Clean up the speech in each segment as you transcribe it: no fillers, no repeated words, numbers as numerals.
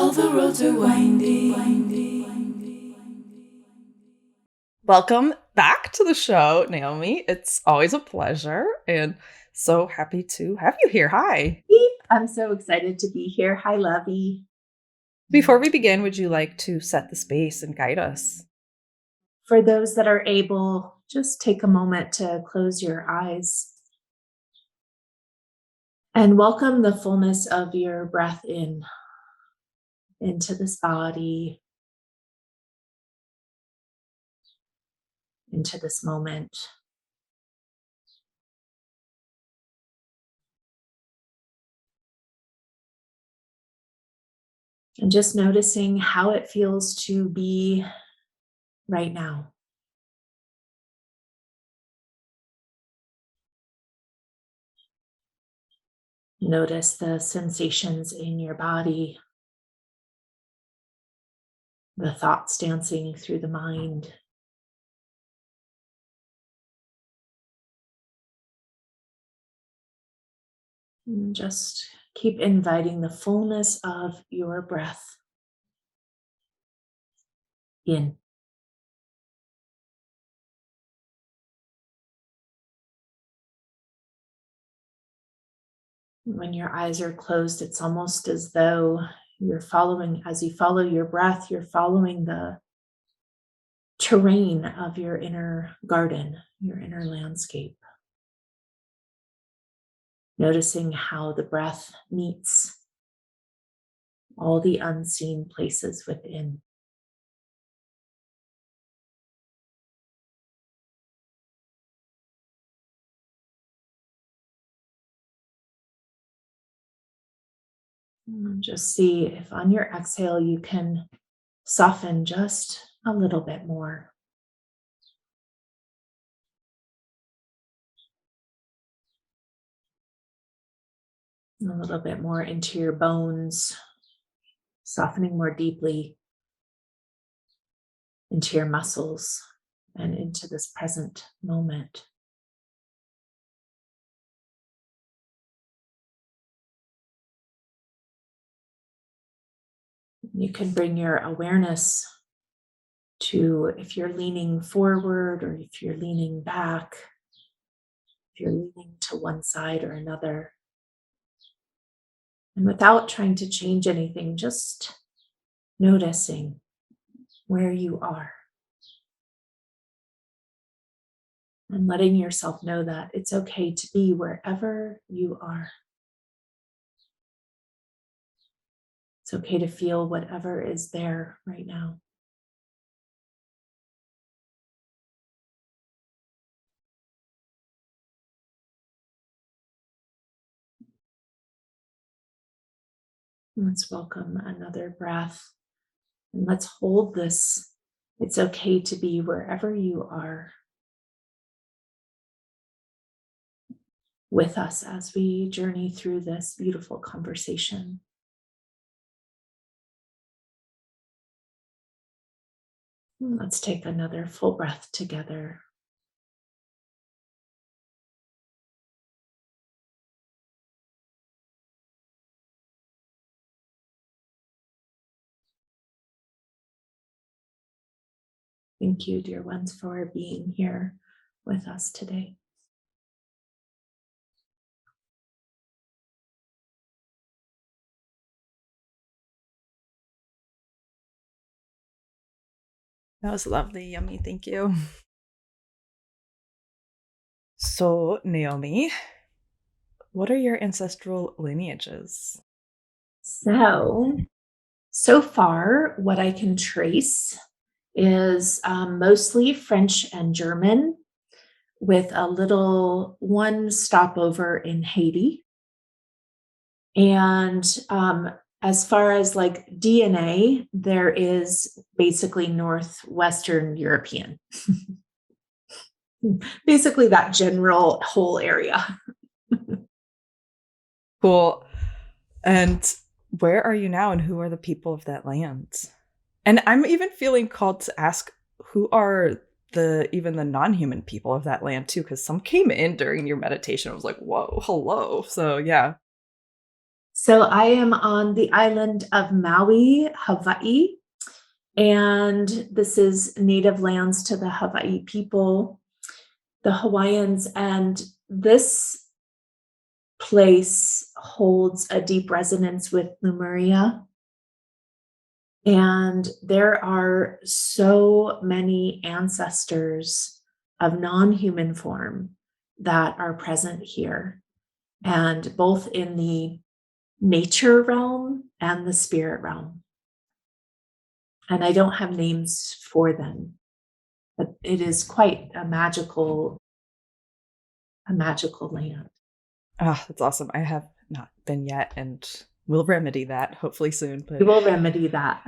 All the roads are windy. Welcome back to the show, Naomi. It's always a pleasure and so happy to have you here. Hi. I'm so excited to be here. Hi, Lovey. Before we begin, would you like to set the space and guide us? For those that are able, just take a moment to close your eyes and welcome the fullness of your breath into this body, into this moment. And just noticing how it feels to be right now. Notice the sensations in your body, the thoughts dancing through the mind. And just keep inviting the fullness of your breath in. When your eyes are closed, it's almost as though you're following, as you follow your breath, you're following the terrain of your inner garden, your inner landscape. Noticing how the breath meets all the unseen places within. And just see if on your exhale you can soften just a little bit more. A little bit more into your bones, softening more deeply into your muscles and into this present moment. You can bring your awareness to if you're leaning forward or if you're leaning back, if you're leaning to one side or another. And without trying to change anything, just noticing where you are and letting yourself know that it's okay to be wherever you are. It's okay to feel whatever is there right now. Let's welcome another breath. And let's hold this. It's okay to be wherever you are with us as we journey through this beautiful conversation. Let's take another full breath together. Thank you, dear ones, for being here with us today. That was lovely, yummy. Thank you. So, Naomi, what are your ancestral lineages? So far, what I can trace is mostly French and German, with a little one stopover in Haiti. And as far as like DNA, there is basically Northwestern European, basically that general whole area. Cool. And where are you now and who are the people of that land? And I'm even feeling called to ask who are even the non-human people of that land too, because some came in during your meditation. I was like, whoa, hello. So yeah. So I am on the island of Maui, Hawaii, and this is native lands to the Hawaii people, the Hawaiians, and this place holds a deep resonance with Lemuria. And there are so many ancestors of non human form that are present here, and both in the nature realm and the spirit realm. And I don't have names for them, but it is quite a magical land. Ah, that's awesome. I have not been yet, and we'll remedy that hopefully soon. We But will remedy that.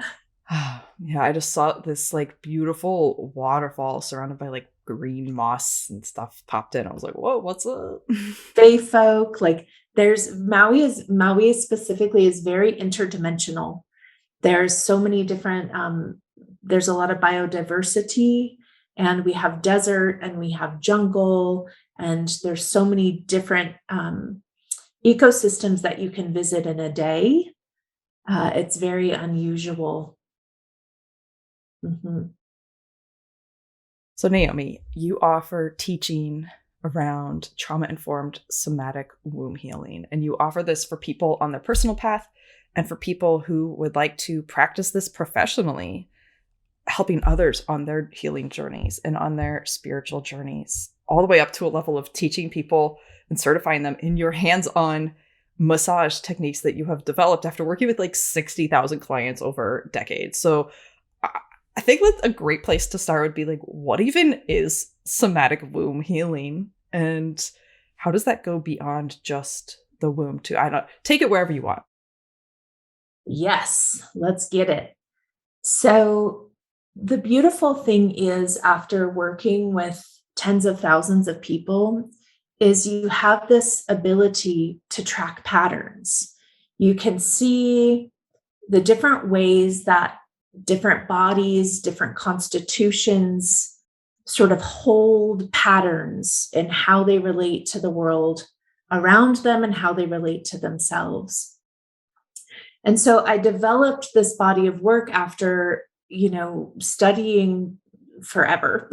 yeah, I just saw this like beautiful waterfall surrounded by like green moss and stuff popped in. I was like, whoa, what's up? Fae folk, like there's Maui specifically is very interdimensional. There's so many different there's a lot of biodiversity, and we have desert and we have jungle, and there's so many different ecosystems that you can visit in a day. It's very unusual. Mhm. So, Naomi, you offer teaching around trauma informed somatic womb healing, and you offer this for people on their personal path and for people who would like to practice this professionally, helping others on their healing journeys and on their spiritual journeys, all the way up to a level of teaching people and certifying them in your hands on massage techniques that you have developed after working with like 60,000 clients over decades. So, I think that's a great place to start would be like, what even is somatic womb healing? And how does that go beyond just the womb to, I don't take it wherever you want. Yes, let's get it. So, the beautiful thing is, after working with tens of thousands of people, is you have this ability to track patterns. You can see the different ways that different bodies, different constitutions sort of hold patterns in how they relate to the world around them and how they relate to themselves. And so I developed this body of work after, studying forever.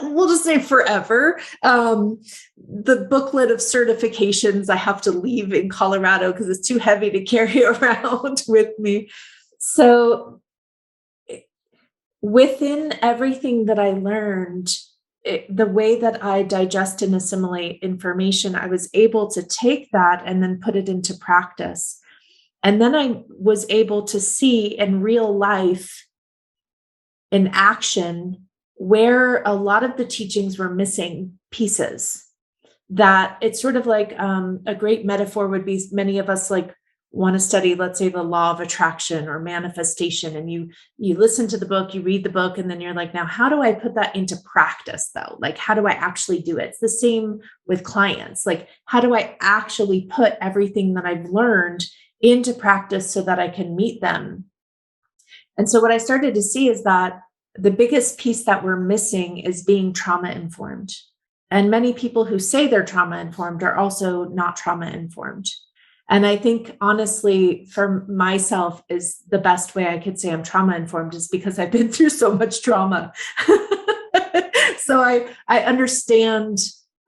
We'll just say forever. The booklet of certifications I have to leave in Colorado because it's too heavy to carry around with me. So within everything that I learned, the way that I digest and assimilate information, I was able to take that and then put it into practice. And then I was able to see in real life, in action, where a lot of the teachings were missing pieces. That it's sort of like a great metaphor would be many of us like want to study, let's say, the law of attraction or manifestation, and you listen to the book, you read the book, and then you're like, now how do I put that into practice though? Like, how do I actually do it? It's the same with clients. Like, how do I actually put everything that I've learned into practice so that I can meet them? And so what I started to see is that the biggest piece that we're missing is being trauma informed. And many people who say they're trauma informed are also not trauma informed. And I think honestly, for myself, is the best way I could say I'm trauma informed is because I've been through so much trauma. So I understand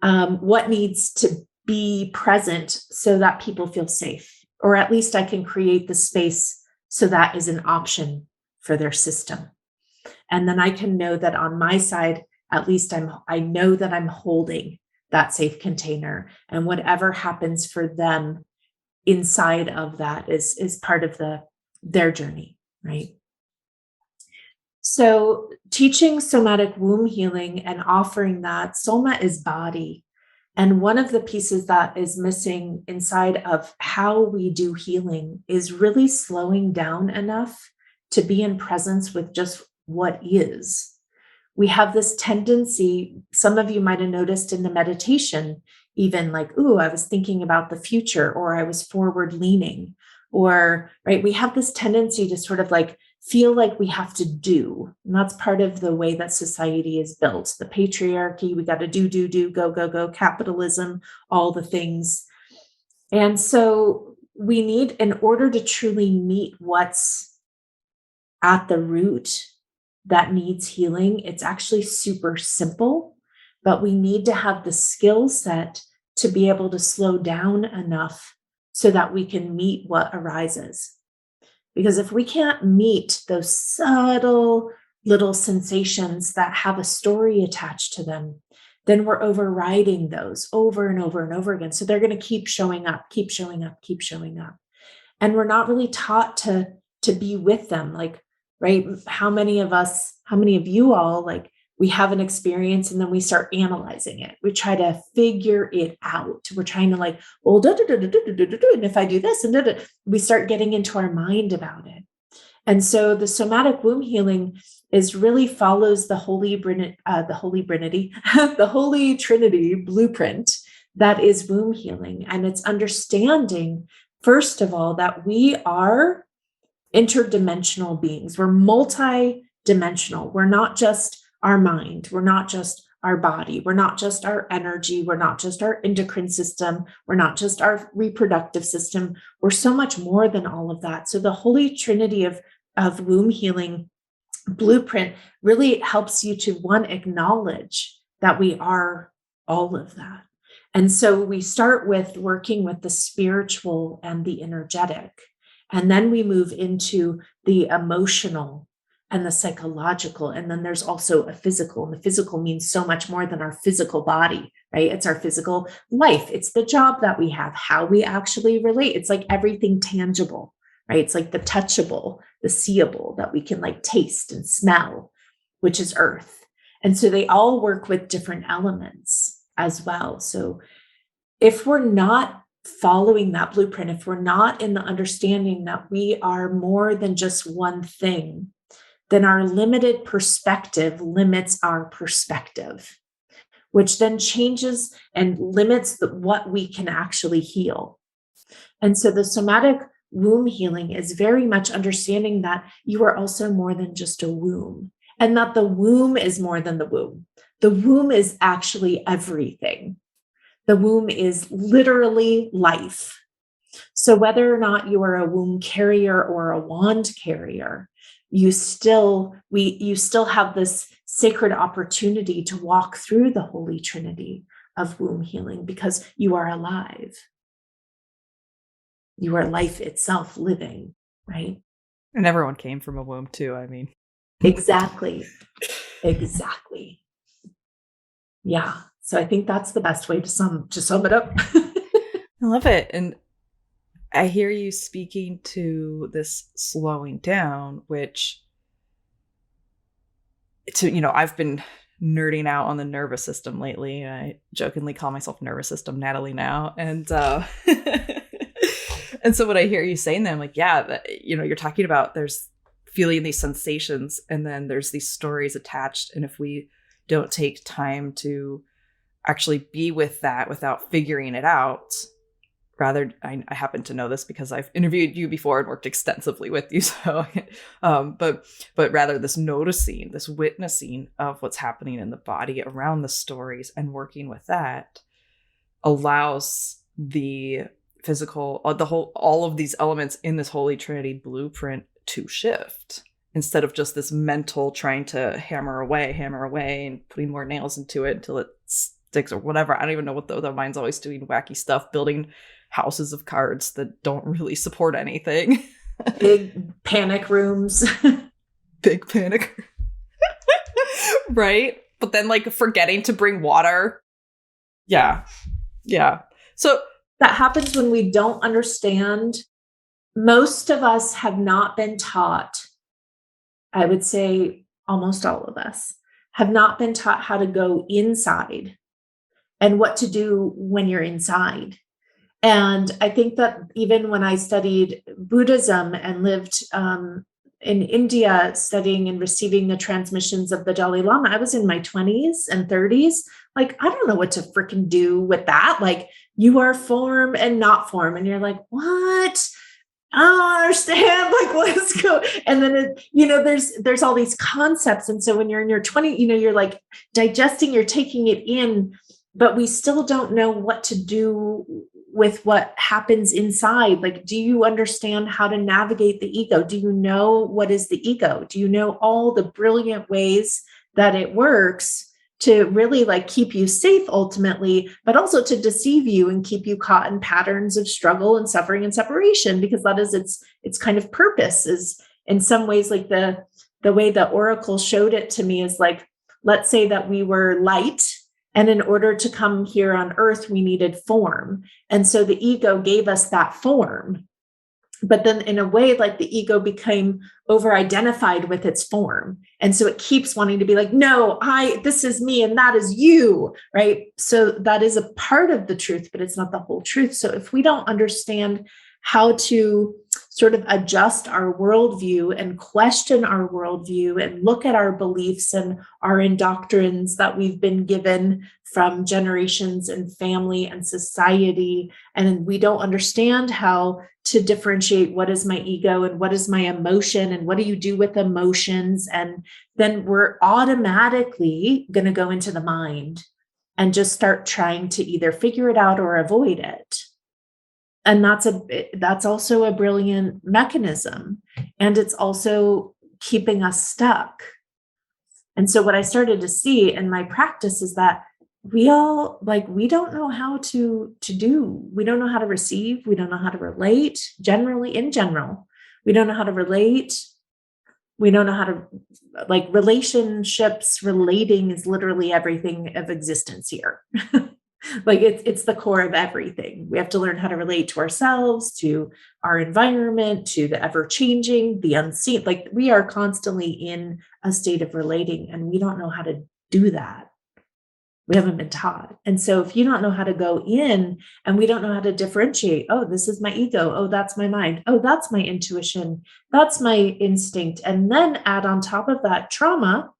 what needs to be present so that people feel safe, or at least I can create the space so that is an option for their system. And then I can know that on my side, at least I know that I'm holding that safe container, and whatever happens for them inside of that is part of their journey, right? So teaching somatic womb healing and offering that, soma is body. And one of the pieces that is missing inside of how we do healing is really slowing down enough to be in presence with just what is. We have this tendency, some of you might have noticed in the meditation, even like, ooh, I was thinking about the future, or I was forward leaning, or, right, we have this tendency to sort of like feel like we have to do. And that's part of the way that society is built. The patriarchy, we got to do, go, capitalism, all the things. And so we need, in order to truly meet what's at the root that needs healing, it's actually super simple, but we need to have the skill set to be able to slow down enough so that we can meet what arises. Because if we can't meet those subtle little sensations that have a story attached to them, then we're overriding those over and over and over again. So they're going to keep showing up, keep showing up, keep showing up. And we're not really taught to be with them. Like, right, how many of us, how many of you all, like, we have an experience and then we start analyzing it, we try to figure it out, we're trying to like, well, and if I do this and we start getting into our mind about it. And so the somatic womb healing is really follows the the Holy Trinity blueprint that is womb healing. And it's understanding, first of all, that we are interdimensional beings. We're multi-dimensional. We're not just our mind. We're not just our body. We're not just our energy. We're not just our endocrine system. We're not just our reproductive system. We're so much more than all of that. So the Holy Trinity of womb healing blueprint really helps you to, one, acknowledge that we are all of that. And so we start with working with the spiritual and the energetic. And then we move into the emotional and the psychological. And then there's also a physical. And the physical means so much more than our physical body, right? It's our physical life. It's the job that we have, how we actually relate. It's like everything tangible, right? It's like the touchable, the seeable that we can like taste and smell, which is earth. And so they all work with different elements as well. So if we're not following that blueprint, if we're not in the understanding that we are more than just one thing, then our limited perspective limits our perspective, which then changes and limits what we can actually heal. And so the somatic womb healing is very much understanding that you are also more than just a womb, and that the womb is more than the womb. The womb is actually everything. The womb is literally life. So whether or not you are a womb carrier or a wand carrier, you still have this sacred opportunity to walk through the Holy Trinity of womb healing, because you are alive. You are life itself living, right? And everyone came from a womb too, I mean. Exactly. Exactly. Yeah. So I think that's the best way to sum it up. I love it. And I hear you speaking to this slowing down, which, I've been nerding out on the nervous system lately. I jokingly call myself nervous system Natalie now. And and so what I hear you saying then, I'm like, yeah, that, you're talking about there's feeling these sensations and then there's these stories attached. And if we don't take time to actually be with that without figuring it out, rather, I happen to know this because I've interviewed you before and worked extensively with you. So, but rather this noticing, this witnessing of what's happening in the body around the stories and working with that allows the physical, all of these elements in this Holy Trinity blueprint to shift, instead of just this mental trying to hammer away and putting more nails into it until it sticks or whatever. I don't even know what the mind's always doing wacky stuff, building houses of cards that don't really support anything. Big panic rooms. Big panic. Right? But then like forgetting to bring water. Yeah. So that happens when we don't understand. Most of us have not been taught, I would say almost all of us have not been taught how to go inside and what to do when you're inside. And I think that even when I studied Buddhism and lived in India, studying and receiving the transmissions of the Dalai Lama, I was in my 20s and 30s. Like, I don't know what to freaking do with that. Like, you are form and not form. And you're like, what? I don't understand. Like, let's go. And then, there's all these concepts. And so when you're in your 20s, you're like digesting, you're taking it in, but we still don't know what to do with what happens inside? Like, do you understand how to navigate the ego? Do you know what is the ego? Do you know all the brilliant ways that it works to really like keep you safe ultimately, but also to deceive you and keep you caught in patterns of struggle and suffering and separation, because that is its kind of purpose. Is in some ways like the way the oracle showed it to me is like, let's say that we were light, and in order to come here on earth, we needed form. And so the ego gave us that form. But then in a way, like the ego became over-identified with its form. And so it keeps wanting to be like, no, this is me and that is you, right? So that is a part of the truth, but it's not the whole truth. So if we don't understand how to sort of adjust our worldview and question our worldview and look at our beliefs and our indoctrines that we've been given from generations and family and society, and we don't understand how to differentiate what is my ego and what is my emotion and what do you do with emotions, and then we're automatically going to go into the mind and just start trying to either figure it out or avoid it. And that's also a brilliant mechanism. And it's also keeping us stuck. And so what I started to see in my practice is that we don't know how to do. We don't know how to receive. We don't know how to relate in general. We don't know how to relate. We don't know how to, like, relationships, relating is literally everything of existence here. Like it's the core of everything. We have to learn how to relate to ourselves, to our environment, to the ever changing, the unseen. Like we are constantly in a state of relating, and we don't know how to do that. We haven't been taught. And so if you don't know how to go in, and we don't know how to differentiate, oh, this is my ego. Oh, that's my mind. Oh, that's my intuition. That's my instinct. And then add on top of that trauma,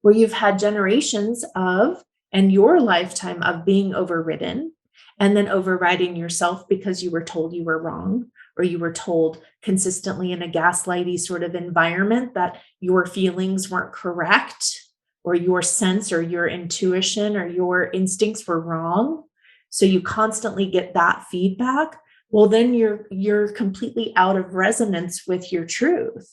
where you've had generations of, and your lifetime of being overridden, and then overriding yourself because you were told you were wrong, or you were told consistently in a gaslighty sort of environment that your feelings weren't correct, or your sense or your intuition or your instincts were wrong. So you constantly get that feedback. Well, then you're completely out of resonance with your truth.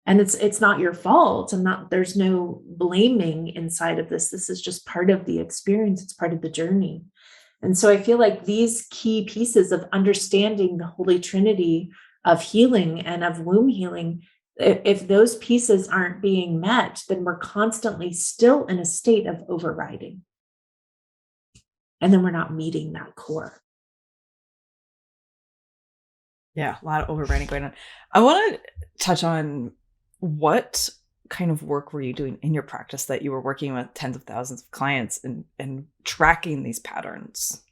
And it's not your fault, and there's no blaming inside of this. This is just part of the experience. It's part of the journey. And so I feel like these key pieces of understanding the Holy Trinity of healing and of womb healing, if those pieces aren't being met, then we're constantly still in a state of overriding. And then we're not meeting that core. Yeah, a lot of overriding going on. I want to touch on what kind of work were you doing in your practice that you were working with tens of thousands of clients and tracking these patterns?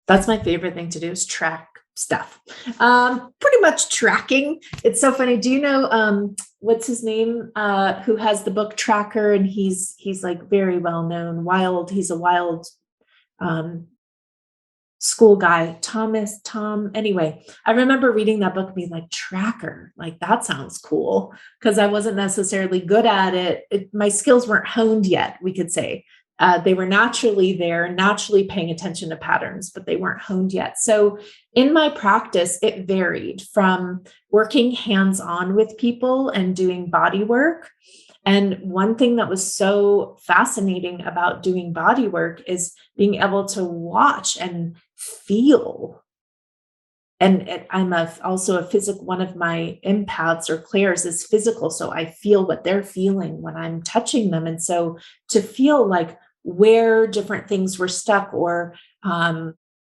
That's my favorite thing to do, is track stuff. Pretty much tracking. It's so funny. Do you know what's his name? Who has the book Tracker, and he's like very well known. He's a wild school guy, Tom. Anyway, I remember reading that book and being like, Tracker, like that sounds cool, because I wasn't necessarily good at it. My skills weren't honed yet, we could say. They were naturally there, naturally paying attention to patterns, but they weren't honed yet. So in my practice, it varied from working hands-on with people and doing body work. And one thing that was so fascinating about doing body work is being able to watch and feel. And I'm also a physical, one of my empaths or clairs is physical. So I feel what they're feeling when I'm touching them. And so to feel like where different things were stuck, or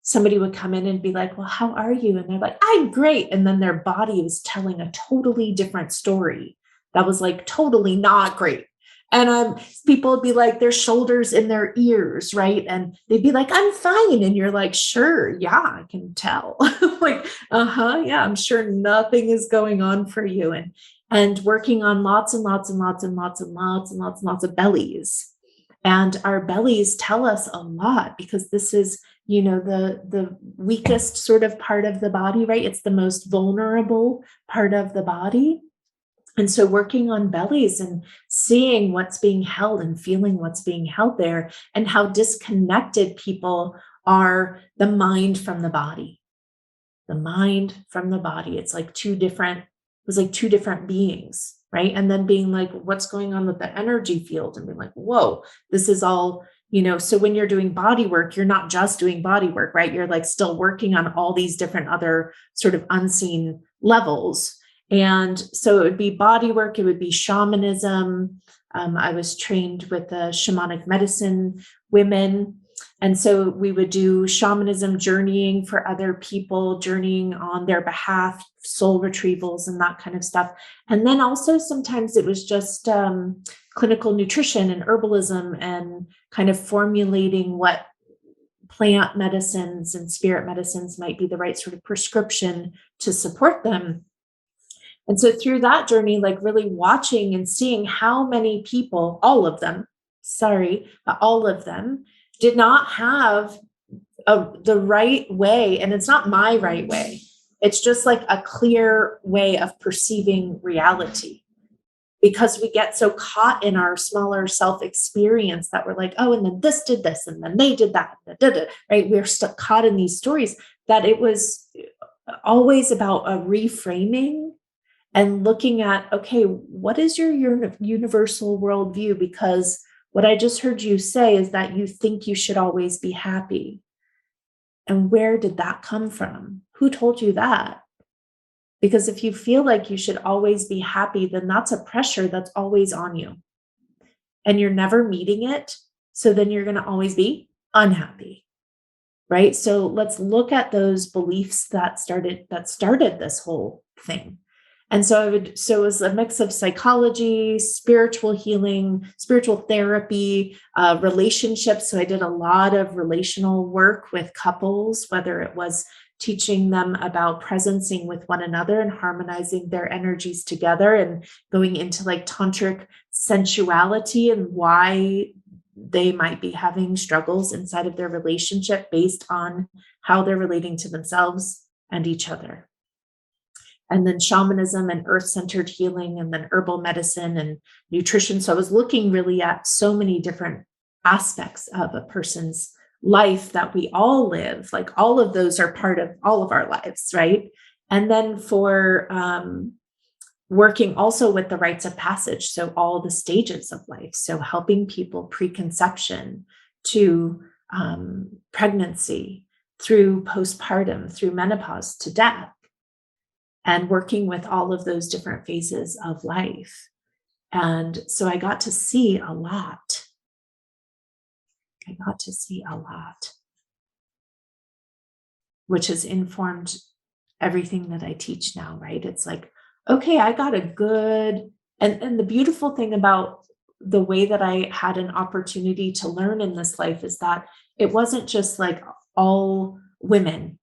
somebody would come in and be like, well, how are you? And they're like, I'm great. And then their body was telling a totally different story that was like totally not great. And people would be like, their shoulders in their ears, right? And they'd be like, I'm fine. And you're like, sure, yeah, I can tell. Like, yeah, I'm sure nothing is going on for you. And working on lots and lots and lots and lots and lots and lots and lots of bellies. And our bellies tell us a lot, because this is, the weakest sort of part of the body, right? It's the most vulnerable part of the body. And so working on bellies and seeing what's being held and feeling what's being held there, and how disconnected people are the mind from the body. The mind from the body. It's like it was like two different beings, right? And then being like, what's going on with the energy field? And being like, whoa, this is all, so when you're doing body work, you're not just doing body work, right? You're like still working on all these different other sort of unseen levels. And so it would be body work, it would be shamanism. I was trained with the shamanic medicine women. And so we would do shamanism, journeying for other people, journeying on their behalf, soul retrievals, and that kind of stuff. And then also sometimes it was just clinical nutrition and herbalism and kind of formulating what plant medicines and spirit medicines might be the right sort of prescription to support them. And so through that journey, like really watching and seeing how many people, all of them, sorry, but all of them did not have the right way. And it's not my right way. It's just like a clear way of perceiving reality, because we get so caught in our smaller self experience that we're like, oh, and then this did this, and then they did that, right? We're stuck caught in these stories, that it was always about a reframing and looking at, okay, what is your universal worldview? Because what I just heard you say is that you think you should always be happy. And where did that come from? Who told you that? Because if you feel like you should always be happy, then that's a pressure that's always on you. And you're never meeting it. So then you're going to always be unhappy. Right? So let's look at those beliefs that started this whole thing. And so it was a mix of psychology, spiritual healing, spiritual therapy, relationships. So I did a lot of relational work with couples, whether it was teaching them about presencing with one another and harmonizing their energies together, and going into like tantric sensuality and why they might be having struggles inside of their relationship based on how they're relating to themselves and each other. And then shamanism and earth-centered healing, and then herbal medicine and nutrition. So I was looking really at so many different aspects of a person's life that we all live. Like all of those are part of all of our lives, right? And then for working also with the rites of passage, so all the stages of life. So helping people preconception to pregnancy, through postpartum, through menopause, to death, and working with all of those different phases of life. And so I got to see a lot. Which has informed everything that I teach now, right? It's like, okay, I got a good, and the beautiful thing about the way that I had an opportunity to learn in this life is that it wasn't just like all women.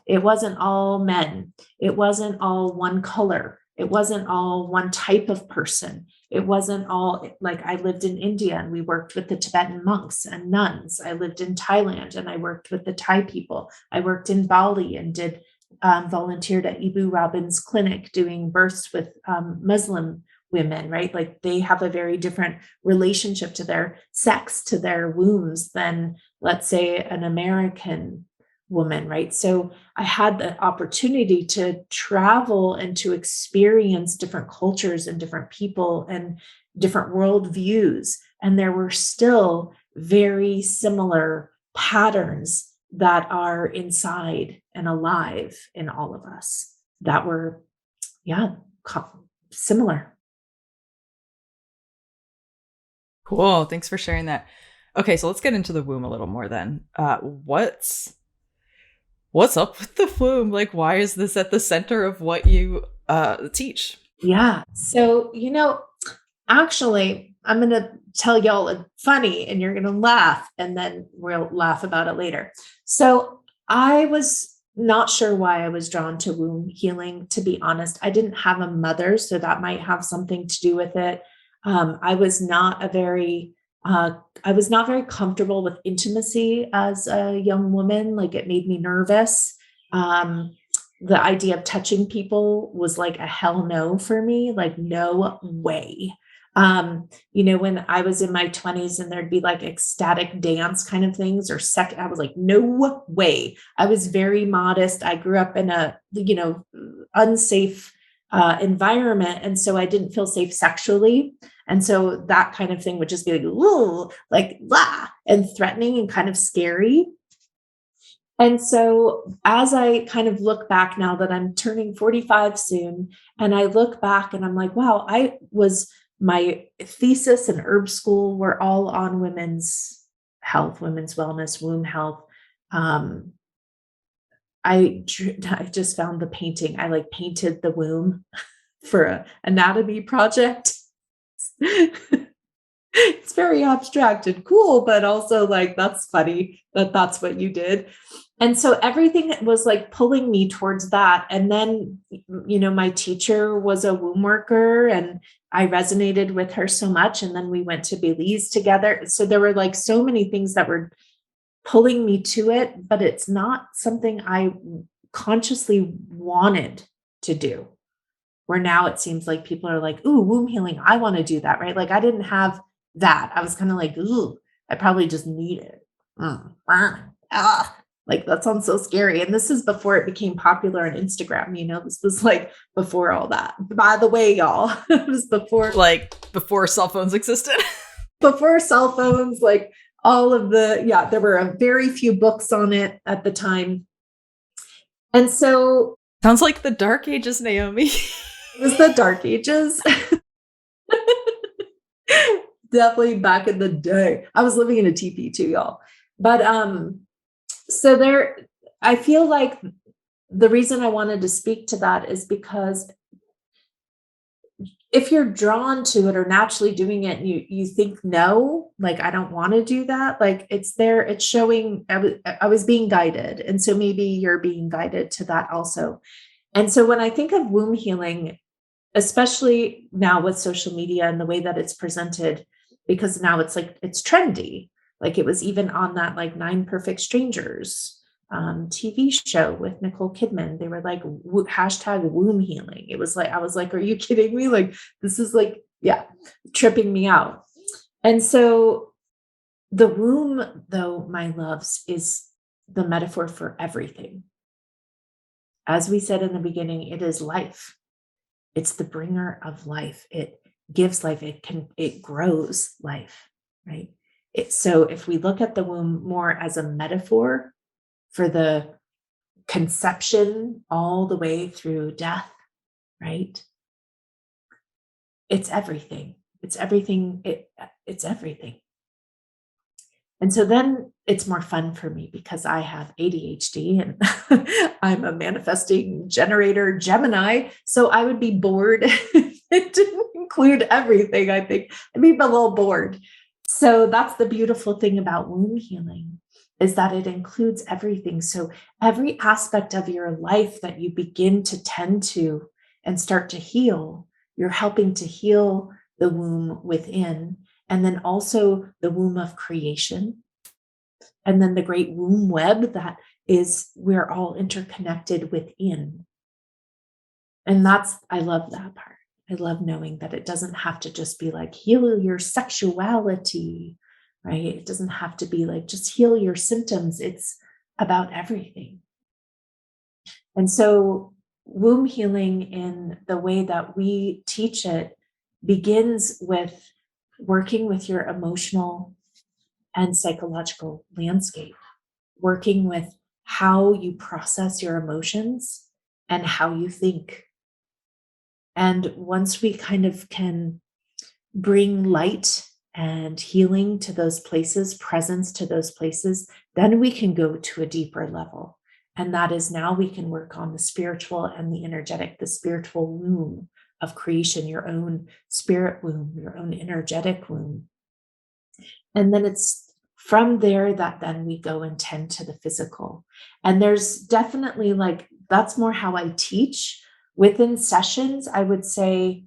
It wasn't all men. It wasn't all one color. It wasn't all one type of person. It wasn't all like, I lived in India and we worked with the Tibetan monks and nuns. I lived in Thailand and I worked with the Thai people. I worked in Bali and did volunteered at Ibu Robin's clinic doing births with Muslim women, right? Like they have a very different relationship to their sex, to their wombs than, let's say, an American woman, right? So I had the opportunity to travel and to experience different cultures and different people and different worldviews. And there were still very similar patterns that are inside and alive in all of us that were, similar. Cool. Thanks for sharing that. Okay, so let's get into the womb a little more then. What's up with the womb? Like, why is this at the center of what you teach? Yeah. So, actually, I'm going to tell y'all a funny and you're going to laugh, and then we'll laugh about it later. So I was not sure why I was drawn to womb healing, to be honest. I didn't have a mother, so that might have something to do with it. I was not very comfortable with intimacy as a young woman. Like it made me nervous. The idea of touching people was like a hell no for me, like no way. When I was in my 20s and there'd be like ecstatic dance kind of things or I was like, no way. I was very modest. I grew up in a, unsafe environment. And so I didn't feel safe sexually. And so that kind of thing would just be like, ooh, like, blah, and threatening and kind of scary. And so as I kind of look back now that I'm turning 45 soon, and I look back and I'm like, wow, my thesis and herb school were all on women's health, women's wellness, womb health. Um, I just found the painting. I like painted the womb for a anatomy project. It's very abstract and cool, but also like that's funny that that's what you did. And so everything was like pulling me towards that. And then, my teacher was a womb worker and I resonated with her so much. And then we went to Belize together. So there were like so many things that were pulling me to it, but it's not something I consciously wanted to do. Where now it seems like people are like, ooh, womb healing. I want to do that, right? Like I didn't have that. I was kind of like, ooh, I probably just need it. Like that sounds so scary. And this is before it became popular on Instagram. This was like before all that. By the way, y'all, it was Like before cell phones existed. before cell phones, like all of there were a very few books on it at the time. And so Sounds like the dark ages, Naomi. it was the dark ages. Definitely back in the day. I was living in a teepee too, y'all. But so there, I feel like the reason I wanted to speak to that is because if you're drawn to it or naturally doing it and you think no, like I don't want to do that, like it's there, it's showing I was being guided. And so maybe you're being guided to that also. And so when I think of womb healing, especially now with social media and the way that it's presented, because now it's like it's trendy. Like it was even on that like Nine Perfect Strangers TV show with Nicole Kidman. They were like hashtag womb healing. It was like I was like, are you kidding me? Like this is like tripping me out. And so the womb, though, my loves, is the metaphor for everything. As we said in the beginning, it is life. It's the bringer of life. It gives life. It grows life, right? So if we look at the womb more as a metaphor for the conception all the way through death, right? It's everything. It's everything. It's everything. And so then it's more fun for me because I have ADHD and I'm a manifesting generator Gemini. So I would be bored. It didn't include everything, I think. I'd be a little bored. So that's the beautiful thing about womb healing is that it includes everything. So every aspect of your life that you begin to tend to and start to heal, you're helping to heal the womb within. And then also the womb of creation. And then the great womb web that is we're all interconnected within. And I love that part. I love knowing that it doesn't have to just be like heal your sexuality, right? It doesn't have to be like just heal your symptoms. It's about everything. And so womb healing in the way that we teach it begins with working with your emotional and psychological landscape, working with how you process your emotions and how you think. And once we kind of can bring light and healing to those places, presence to those places, then we can go to a deeper level. And that is now we can work on the spiritual and the energetic, the spiritual womb of creation, your own spirit womb, your own energetic womb. And then it's from there that then we go and tend to the physical. And there's definitely like, that's more how I teach. Within sessions, I would say,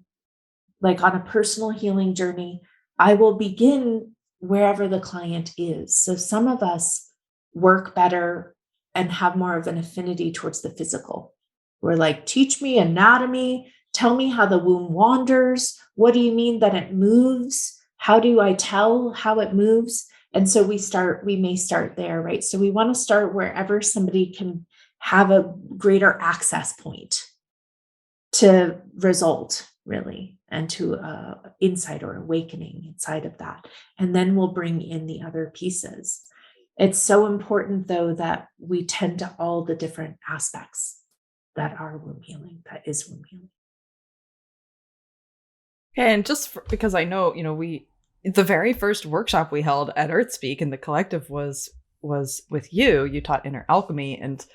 like on a personal healing journey, I will begin wherever the client is. So some of us work better and have more of an affinity towards the physical. We're like, teach me anatomy, tell me how the womb wanders, What do you mean that it moves? How do I tell how it moves? And so we may start there, right? So we want to start wherever somebody can have a greater access point to result, really, and to insight or awakening inside of that. And then we'll bring in the other pieces. It's so important, though, that we tend to all the different aspects that are womb healing, that is womb healing. And because I know, the very first workshop we held at Earthspeak in the collective was with you. You taught inner alchemy, and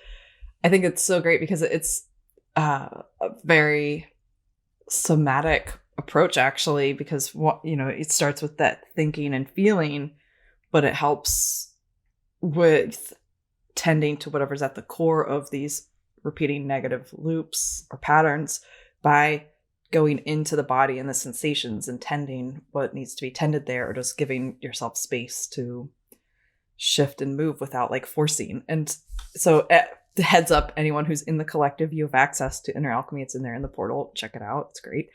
I think it's so great because it's a very somatic approach, actually, because it starts with that thinking and feeling, but it helps with tending to whatever's at the core of these repeating negative loops or patterns by going into the body and the sensations and tending what needs to be tended there, or just giving yourself space to shift and move without like forcing. And so the heads up, anyone who's in the collective, you have access to inner alchemy. It's in there in the portal. Check it out. It's great.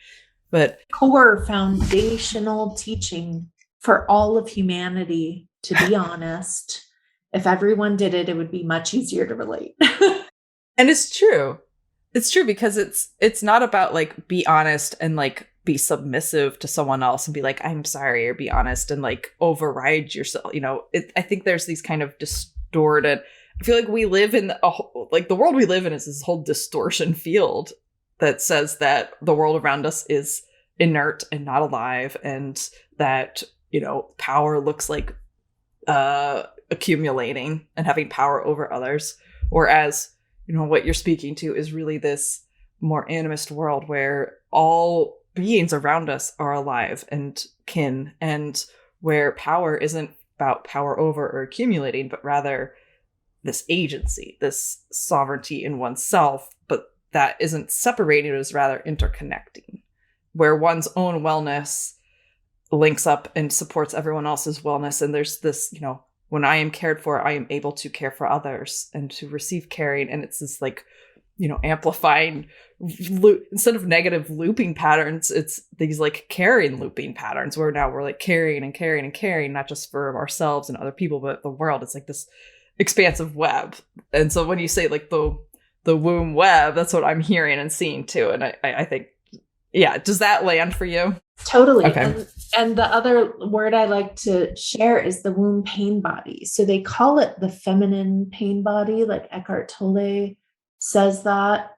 But core foundational teaching for all of humanity, to be honest. If everyone did it, it would be much easier to relate. And it's true. It's true, because it's not about like be honest and like be submissive to someone else and be like, I'm sorry, or be honest and like override yourself. I think there's these kind of distorted, I feel like we live in the world we live in is this whole distortion field that says that the world around us is inert and not alive, and that, power looks like accumulating and having power over others. Whereas, what you're speaking to is really this more animist world where all beings around us are alive and kin, and where power isn't about power over or accumulating, but rather this agency, this sovereignty in oneself, but that isn't separated, it is rather interconnecting, where one's own wellness links up and supports everyone else's wellness. And there's this, when I am cared for, I am able to care for others and to receive caring. And it's this like, amplifying instead of negative looping patterns, it's these like caring looping patterns where now we're like caring and caring and caring, not just for ourselves and other people, but the world. It's like this expansive web. And so when you say like the womb web, that's what I'm hearing and seeing too. And I think, yeah, does that land for you? Totally. Okay. And the other word I like to share is the womb pain body. So they call it the feminine pain body, like Eckhart Tolle says that,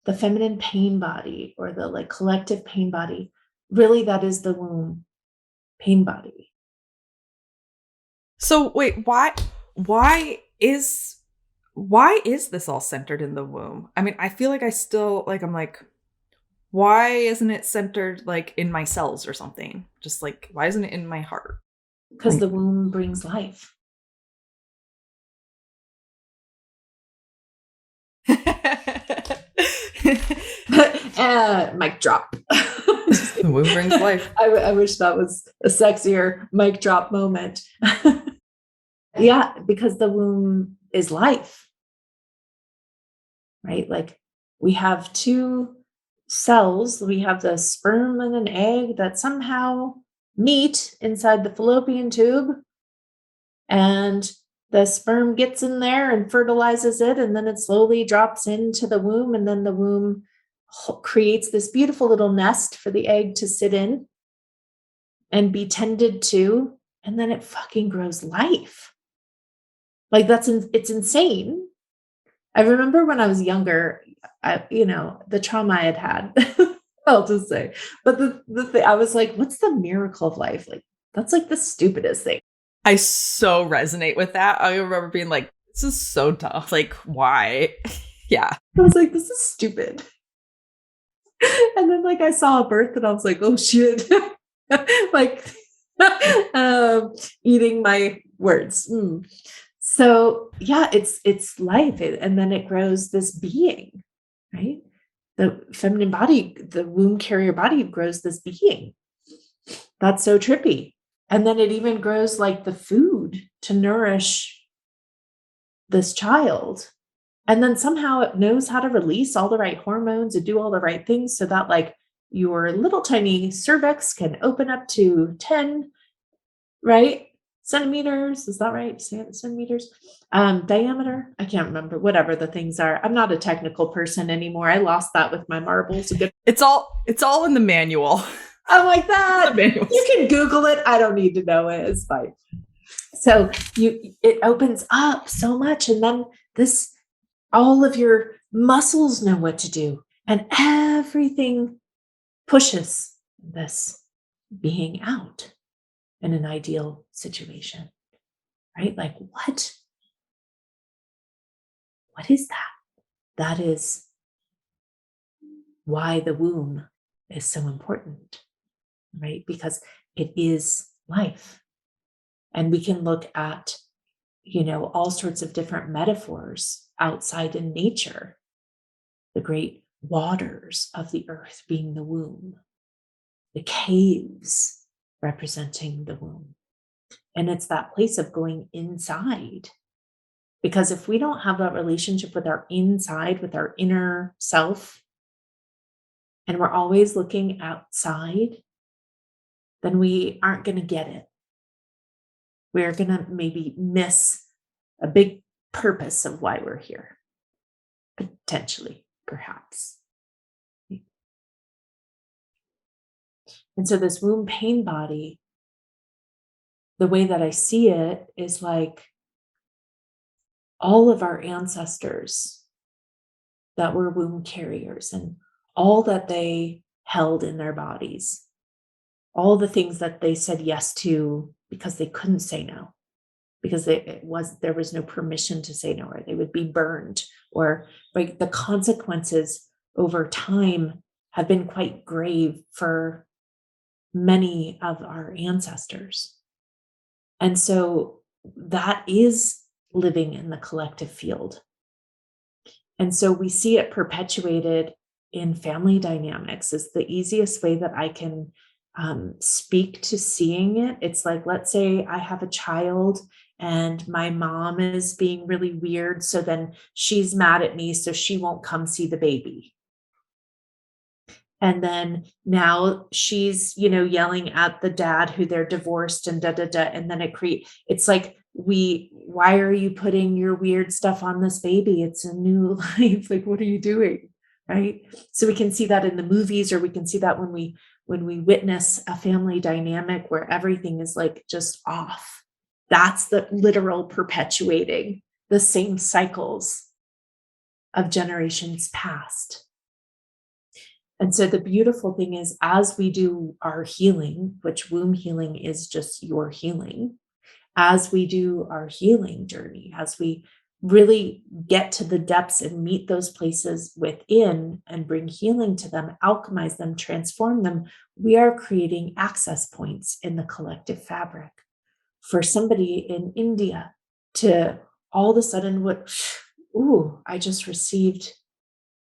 the feminine pain body, or the like collective pain body. Really, that is the womb pain body. So wait, why is this all centered in the womb? I mean, I feel like I still like, I'm like, why isn't it centered like in my cells or something? Just like, why isn't it in my heart? Because the womb brings life. Mic drop. The womb brings life. I wish that was a sexier mic drop moment. Yeah, because the womb is life, right? Like we have two cells. We have the sperm and an egg that somehow meet inside the fallopian tube, and the sperm gets in there and fertilizes it, and then it slowly drops into the womb, and then the womb creates this beautiful little nest for the egg to sit in and be tended to, and then it fucking grows life. Like it's insane. I remember when I was younger, the trauma I had, I'll just say, but the thing, I was like, what's the miracle of life? Like, that's like the stupidest thing. I so resonate with that. I remember being like, this is so dumb. Like, why? Yeah. I was like, this is stupid. And then like I saw a birth and I was like, oh shit. Like eating my words. So yeah, it's life. And then it grows this being, right? The feminine body, the womb carrier body grows this being. That's so trippy. And then it even grows like the food to nourish this child. And then somehow it knows how to release all the right hormones and do all the right things so that like your little tiny cervix can open up to 10, right? Centimeters, is that right? Centimeters? Diameter? I can't remember, whatever the things are. I'm not a technical person anymore. I lost that with my marbles. It's all in the manual. I'm like that. You can Google it. I don't need to know it. It's fine. So it opens up so much, and then all of your muscles know what to do, and everything pushes this being out in an ideal situation, right? Like what is that? That is why the womb is so important, right? Because it is life. And we can look at, all sorts of different metaphors outside in nature, the great waters of the earth being the womb, the caves representing the womb. And it's that place of going inside. Because if we don't have that relationship with our inside, with our inner self, and we're always looking outside, then we aren't going to get it. We're going to maybe miss a big purpose of why we're here, potentially, perhaps. And so this womb pain body, the way that I see it is like all of our ancestors that were womb carriers and all that they held in their bodies, all the things that they said yes to because they couldn't say no, because there was no permission to say no, or they would be burned, or like the consequences over time have been quite grave for many of our ancestors. And so that is living in the collective field. And so we see it perpetuated in family dynamics is the easiest way that I can speak to seeing it. It's like, let's say I have a child and my mom is being really weird. So then she's mad at me, so she won't come see the baby. And then now she's, yelling at the dad who they're divorced and da, da, da. And then it's like, why are you putting your weird stuff on this baby? It's a new life. Like, what are you doing? Right. So we can see that in the movies, or we can see that when we witness a family dynamic where everything is like just off. That's the literal perpetuating the same cycles of generations past. And so the beautiful thing is, as we do our healing, which womb healing is just your healing, as we do our healing journey, as we really get to the depths and meet those places within and bring healing to them, alchemize them, transform them, we are creating access points in the collective fabric for somebody in India to all of a sudden I just received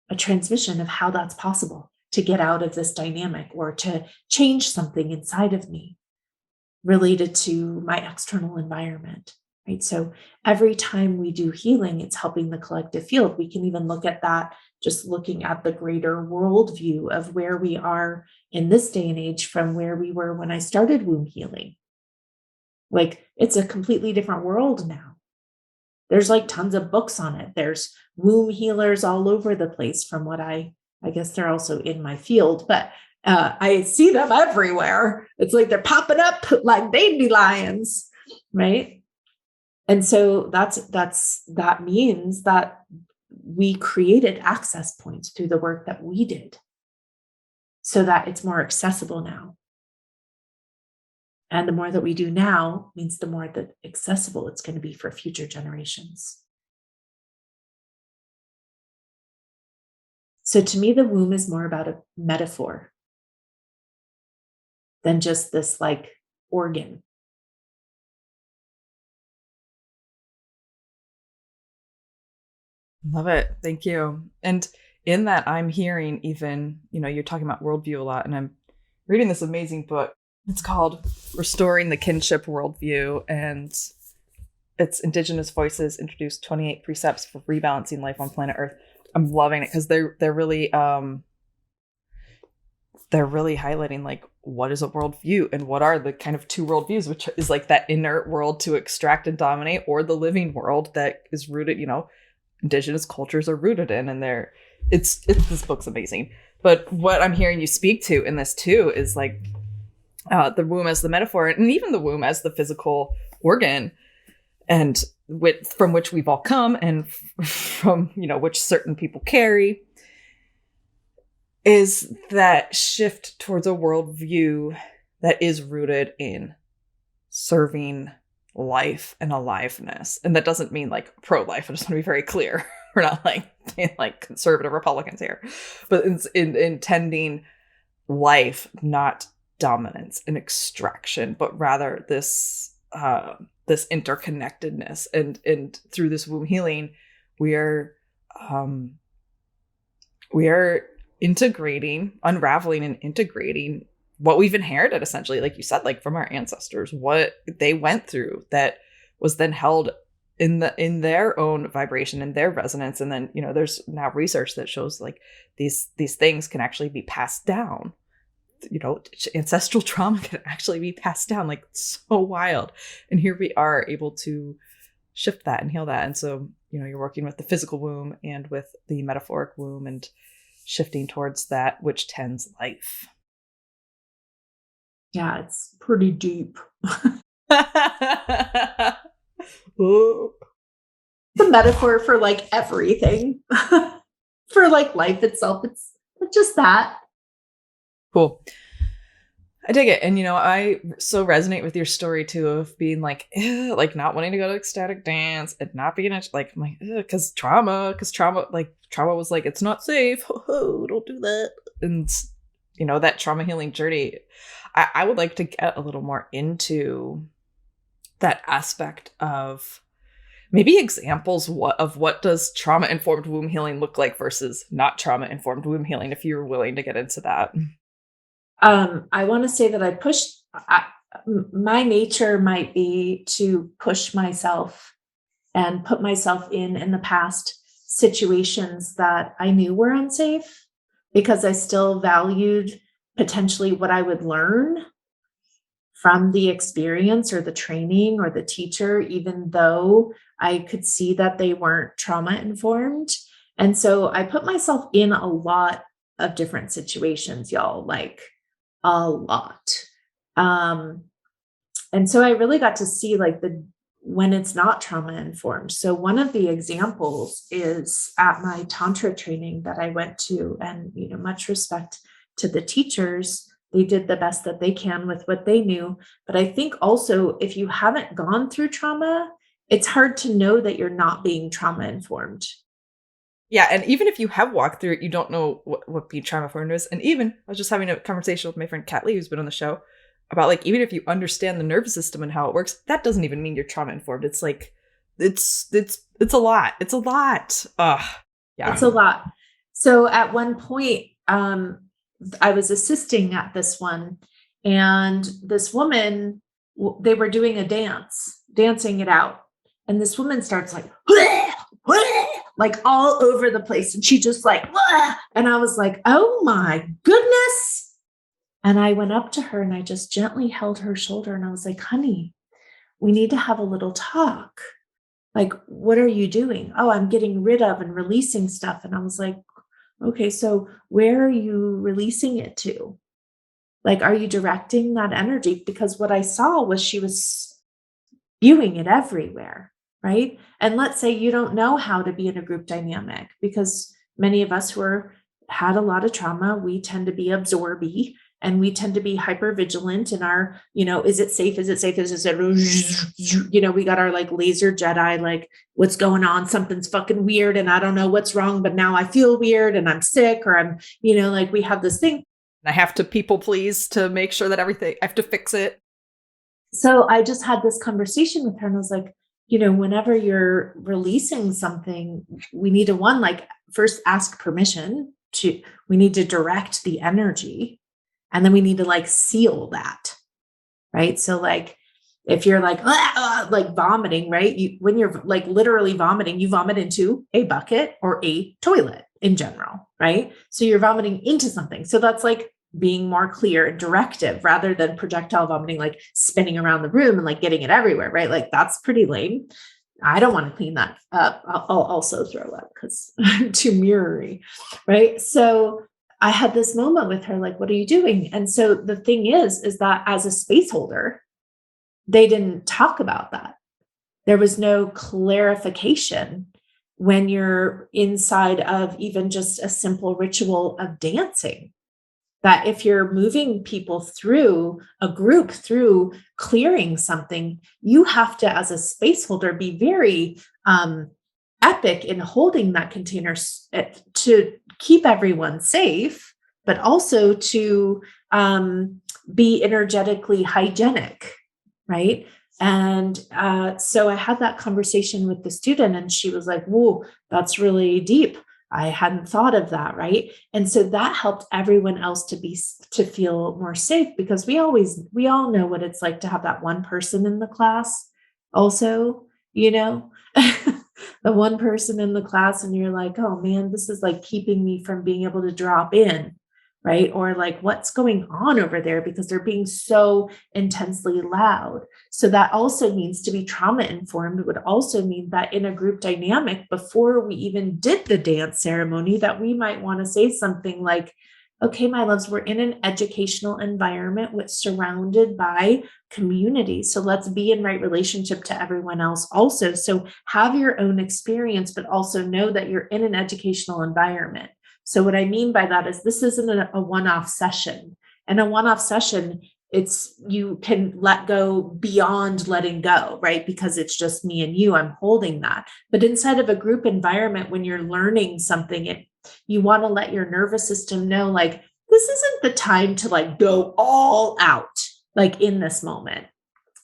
a transmission of how that's possible to get out of this dynamic or to change something inside of me related to my external environment, right? So every time we do healing, it's helping the collective field. We can even look at that, just looking at the greater worldview of where we are in this day and age from where we were when I started womb healing. Like, it's a completely different world now. There's like tons of books on it. There's womb healers all over the place from what I guess they're also in my field, but I see them everywhere. It's like they're popping up like dandelions, right? And so that means that we created access points through the work that we did so that it's more accessible now. And the more that we do now means the more that accessible it's going to be for future generations. So to me, the womb is more about a metaphor than just this like organ. Love it. Thank you. And in that, I'm hearing even, you're talking about worldview a lot, and I'm reading this amazing book. It's called Restoring the Kinship Worldview, and it's Indigenous Voices Introduce 28 Precepts for Rebalancing Life on Planet Earth. I'm loving it because they're really they're really highlighting like what is a worldview and what are the kind of two worldviews, which is like that inert world to extract and dominate, or the living world that is rooted, indigenous cultures are rooted in, and it's this book's amazing. But what I'm hearing you speak to in this too is like the womb as the metaphor, and even the womb as the physical organ, and from which we've all come, and from which certain people carry, is that shift towards a worldview that is rooted in serving life and aliveness. And that doesn't mean like pro-life. I just want to be very clear. We're not like conservative Republicans here, but in intending life, not dominance and extraction, but rather this interconnectedness. And through this womb healing, we are unraveling and integrating what we've inherited, essentially, like you said, like from our ancestors, what they went through that was then held in their own vibration and their resonance. And then, there's now research that shows like these things can actually be passed down. Ancestral trauma can actually be passed down, like so wild. And here we are able to shift that and heal that. And so, you're working with the physical womb and with the metaphoric womb and shifting towards that which tends life. Yeah, it's pretty deep. Ooh. The metaphor for like everything. For like life itself. It's just that. Cool. I dig it. And, I so resonate with your story too of being like not wanting to go to ecstatic dance and not being like, because trauma was like, it's not safe. Oh, don't do that. And, that trauma healing journey, I would like to get a little more into that aspect of maybe examples of what does trauma-informed womb healing look like versus not trauma-informed womb healing, if you're willing to get into that. I want to say that my nature might be to push myself and put myself in the past situations that I knew were unsafe, because I still valued potentially what I would learn from the experience or the training or the teacher, even though I could see that they weren't trauma informed. And so I put myself in a lot of different situations, y'all, like a lot. And so I really got to see like when it's not trauma informed. So one of the examples is at my Tantra training that I went to, and, much respect to the teachers. They did the best that they can with what they knew. But I think also if you haven't gone through trauma, it's hard to know that you're not being trauma informed. Yeah. And even if you have walked through it, you don't know what being trauma informed is. And even I was just having a conversation with my friend Kat Lee, who's been on the show, about like, even if you understand the nervous system and how it works, that doesn't even mean you're trauma informed. It's like, it's a lot. It's a lot. Yeah. It's a lot. So at one point, I was assisting at this one, and this woman, they were doing a dancing it out. And this woman starts like, like all over the place. And she just like, and I was like, oh my goodness. And I went up to her and I just gently held her shoulder. And I was like, honey, we need to have a little talk. Like, what are you doing? Oh, I'm getting rid of and releasing stuff. And I was like, okay, so where are you releasing it to? Like, are you directing that energy? Because what I saw was she was spewing it everywhere, right? And let's say you don't know how to be in a group dynamic, because many of us who had a lot of trauma, we tend to be absorby, and we tend to be hyper vigilant in our, is it safe? Is it safe? Is it, we got our like laser Jedi, like what's going on? Something's fucking weird. And I don't know what's wrong, but now I feel weird and I'm sick, or I'm, like we have this thing. I have to people please to make sure that I have to fix it. So I just had this conversation with her and I was like, whenever you're releasing something, we need to first ask permission we need to direct the energy. And then we need to like seal that, right? So like, if you're like vomiting, right? When you're like literally vomiting, you vomit into a bucket or a toilet in general, right? So you're vomiting into something. So that's like being more clear and directive rather than projectile vomiting, like spinning around the room and like getting it everywhere, right? Like that's pretty lame. I don't want to clean that up. I'll also throw up because I'm too mirrory, right? So I had this moment with her, like, what are you doing? And so the thing is that as a space holder, they didn't talk about that. There was no clarification when you're inside of even just a simple ritual of dancing. That if you're moving people through a group, through clearing something, you have to, as a space holder, be very epic in holding that container to keep everyone safe, but also to be energetically hygienic, right? And so I had that conversation with the student, and she was like, "Whoa, that's really deep. I hadn't thought of that," right? And so that helped everyone else to feel more safe, because we all know what it's like to have that one person in the class also, you know, the one person in the class, and you're like, "Oh man, this is like keeping me from being able to drop in." Right? Or like, what's going on over there because they're being so intensely loud. So that also means to be trauma informed would also mean that in a group dynamic, before we even did the dance ceremony, that we might want to say something like, okay, my loves, we're in an educational environment with surrounded by community. So let's be in right relationship to everyone else also. So have your own experience, but also know that you're in an educational environment. So what I mean by that is this isn't a one-off session. And a one-off session, you can let go beyond letting go, right? Because it's just me and you, I'm holding that. But inside of a group environment, when you're learning something, you want to let your nervous system know, like, this isn't the time to like go all out, like in this moment.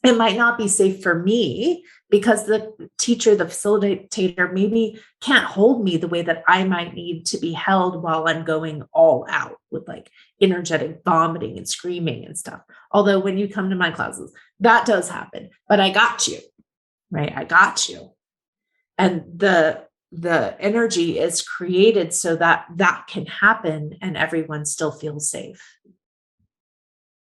It might not be safe for me because the teacher, the facilitator, maybe can't hold me the way that I might need to be held while I'm going all out with like energetic vomiting and screaming and stuff. Although when you come to my classes, that does happen, but I got you, right? I got you. And the energy is created so that that can happen and everyone still feels safe,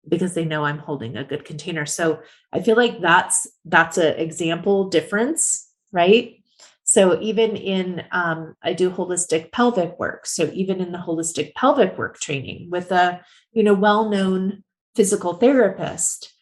because they know I'm holding a good container. So I feel like that's an example difference, right? So even in I do holistic pelvic work. So even in the holistic pelvic work training with a well-known physical therapist,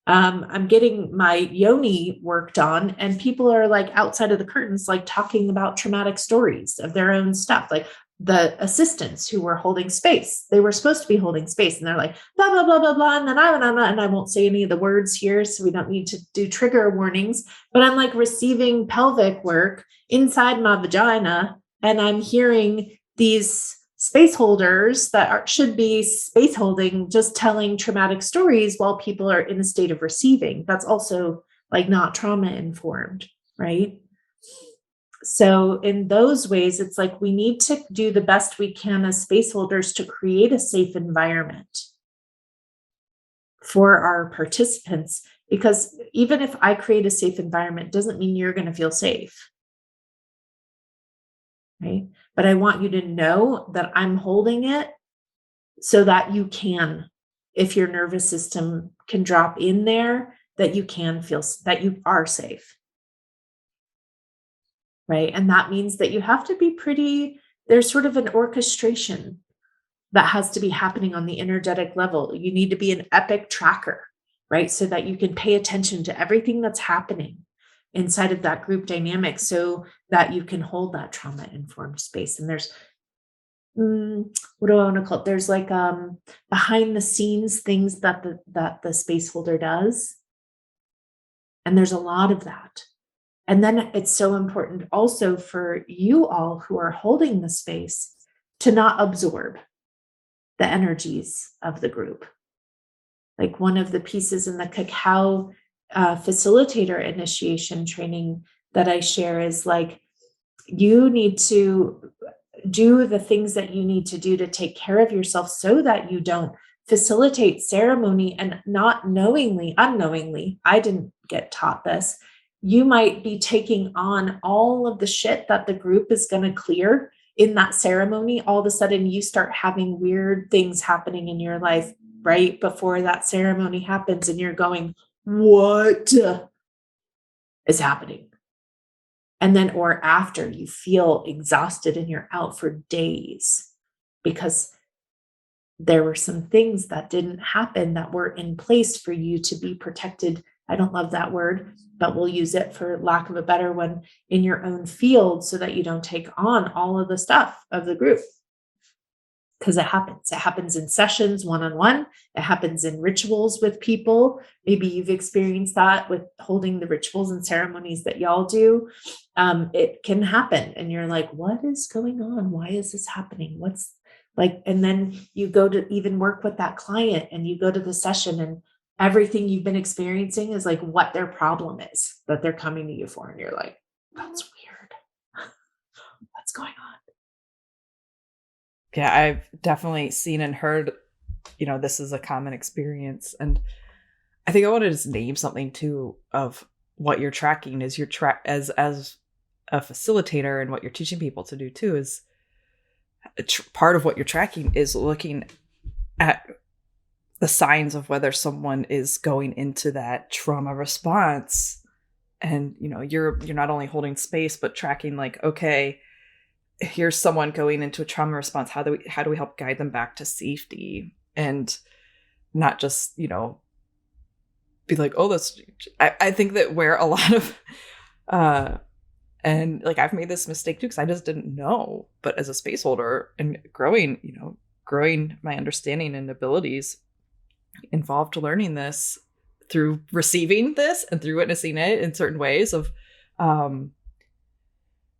I'm getting my yoni worked on, and people are like outside of the curtains, like talking about traumatic stories of their own stuff. Like the assistants who were holding space, they were supposed to be holding space, and they're like, blah, blah, blah, blah, blah. And then and I won't say any of the words here, so we don't need to do trigger warnings, but I'm like receiving pelvic work inside my vagina, and I'm hearing these space holders that should be space holding, just telling traumatic stories while people are in a state of receiving. That's also like not trauma informed, right? So in those ways, it's like we need to do the best we can as space holders to create a safe environment for our participants, because even if I create a safe environment, doesn't mean you're going to feel safe, right? But I want you to know that I'm holding it so that you can, if your nervous system can drop in there, that you can feel that you are safe. Right. And that means that you have to be there's sort of an orchestration that has to be happening on the energetic level. You need to be an epic tracker, right? So that you can pay attention to everything that's happening inside of that group dynamic so that you can hold that trauma informed space. And there's, what do I want to call it? There's like behind the scenes things that the space holder does. And there's a lot of that. And then it's so important also for you all who are holding the space to not absorb the energies of the group. Like one of the pieces in the cacao facilitator initiation training that I share is like, you need to do the things that you need to do to take care of yourself so that you don't facilitate ceremony and not unknowingly, I didn't get taught this. You might be taking on all of the shit that the group is going to clear in that ceremony, all of a sudden you start having weird things happening in your life right before that ceremony happens, and you're going, what is happening? And then, or after, you feel exhausted and you're out for days because there were some things that didn't happen that were in place for you to be protected. I don't love that word, but we'll use it for lack of a better one, in your own field, so that you don't take on all of the stuff of the group. Because it happens. It happens in sessions one-on-one. It happens in rituals with people. Maybe you've experienced that with holding the rituals and ceremonies that y'all do. It can happen. And you're like, what is going on? Why is this happening? What's like, and then you go to even work with that client and you go to the session, and everything you've been experiencing is like what their problem is that they're coming to you for. And you're like, that's weird. What's going on? Yeah, I've definitely seen and heard, this is a common experience. And I think I want to just name something too of what you're tracking is as a facilitator, and what you're teaching people to do too is part of what you're tracking is looking at the signs of whether someone is going into that trauma response. And, you're not only holding space, but tracking like, okay, here's someone going into a trauma response. How do we help guide them back to safety, and not just, be like, oh, I think that where a lot of, and like, I've made this mistake too, because I just didn't know, but as a space holder and growing my understanding and abilities involved learning this through receiving this and through witnessing it in certain ways of,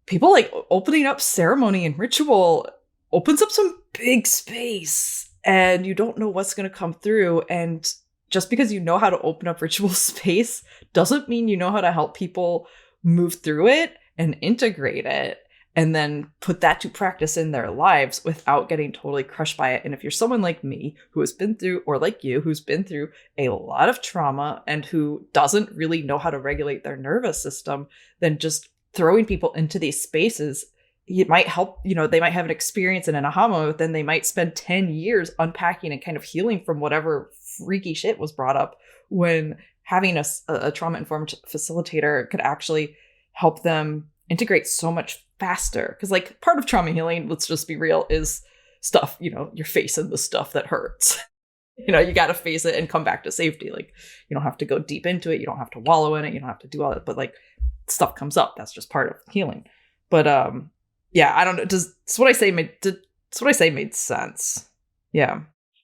people like opening up ceremony and ritual opens up some big space, and you don't know what's going to come through. And just because you know how to open up ritual space doesn't mean you know how to help people move through it and integrate it and then put that to practice in their lives without getting totally crushed by it. And if you're someone like me who has been through, or like you, who's been through a lot of trauma and who doesn't really know how to regulate their nervous system, then just throwing people into these spaces, it might help, they might have an experience in an aha moment, then they might spend 10 years unpacking and kind of healing from whatever freaky shit was brought up, when having a trauma-informed facilitator could actually help them integrate so much faster. Because like part of trauma healing, let's just be real, is stuff, you're facing the stuff that hurts. You got to face it and come back to safety. Like, you don't have to go deep into it. You don't have to wallow in it. You don't have to do all that. But like, stuff comes up. That's just part of healing. But yeah, I don't know. Does what I say made sense? Yeah.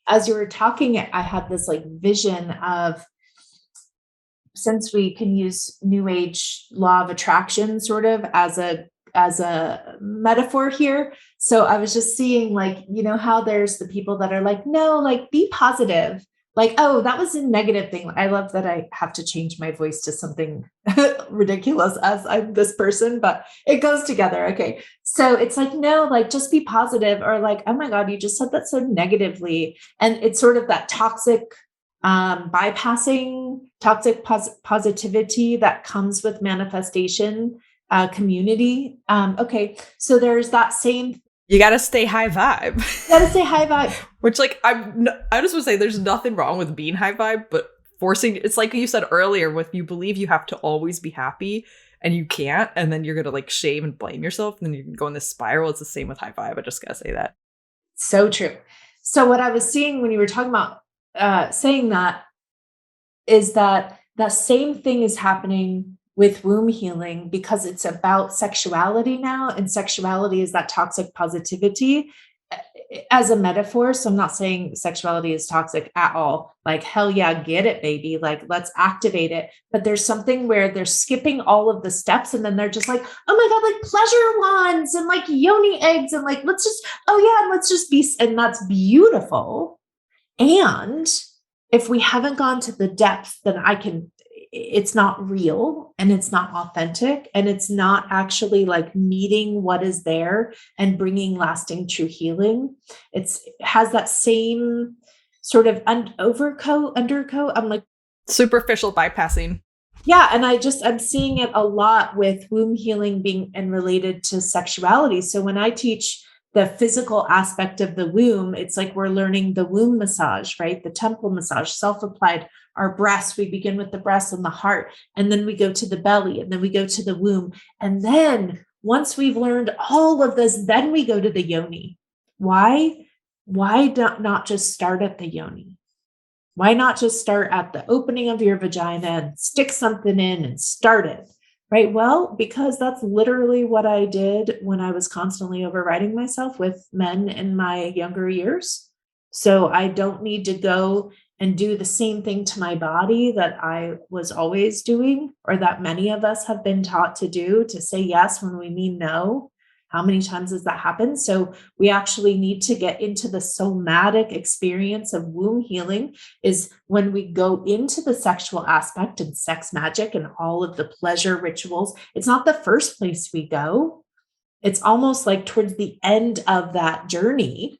As you were talking, I had this like vision of, since we can use New Age law of attraction sort of as a metaphor here. So I was just seeing like, how there's the people that are like, no, like be positive. Like, oh, that was a negative thing. I love that I have to change my voice to something ridiculous as I'm this person, but it goes together. Okay. So it's like, no, like just be positive, or like, oh my God, you just said that so negatively. And it's sort of that toxic bypassing, toxic positivity that comes with manifestation community. Okay. So there's that same. You got to stay high vibe. Which like, I just want to say there's nothing wrong with being high vibe, but forcing, it's like you said earlier, with you believe you have to always be happy and you can't, and then you're going to like shame and blame yourself, and then you can go in this spiral. It's the same with high vibe. I just got to say that. So true. So what I was seeing when you were talking about saying that is that the same thing is happening with womb healing, because it's about sexuality now, and sexuality is that toxic positivity as a metaphor. So I'm not saying sexuality is toxic at all. Like, hell yeah, get it, baby. Like, let's activate it. But there's something where they're skipping all of the steps, and then they're just like, oh my God, like pleasure wands and like yoni eggs, and like, let's just be, and that's beautiful. And if we haven't gone to the depth, then it's not real, and it's not authentic, and it's not actually like meeting what is there and bringing lasting true healing. It has that same sort of undercoat. I'm like, superficial bypassing. Yeah. And I'm seeing it a lot with womb healing being and related to sexuality. So when I teach the physical aspect of the womb, it's like we're learning the womb massage, right? The temple massage, self-applied, our breasts. We begin with the breasts and the heart, and then we go to the belly, and then we go to the womb. And then once we've learned all of this, then we go to the yoni. Why? Why not just start at the yoni? Why not just start at the opening of your vagina and stick something in and start it? Right. Well, because that's literally what I did when I was constantly overriding myself with men in my younger years. So I don't need to go and do the same thing to my body that I was always doing, or that many of us have been taught to do, to say yes when we mean no. How many times has that happened? So we actually need to get into the somatic experience of womb healing, is when we go into the sexual aspect and sex magic and all of the pleasure rituals. It's not the first place we go. It's almost like towards the end of that journey,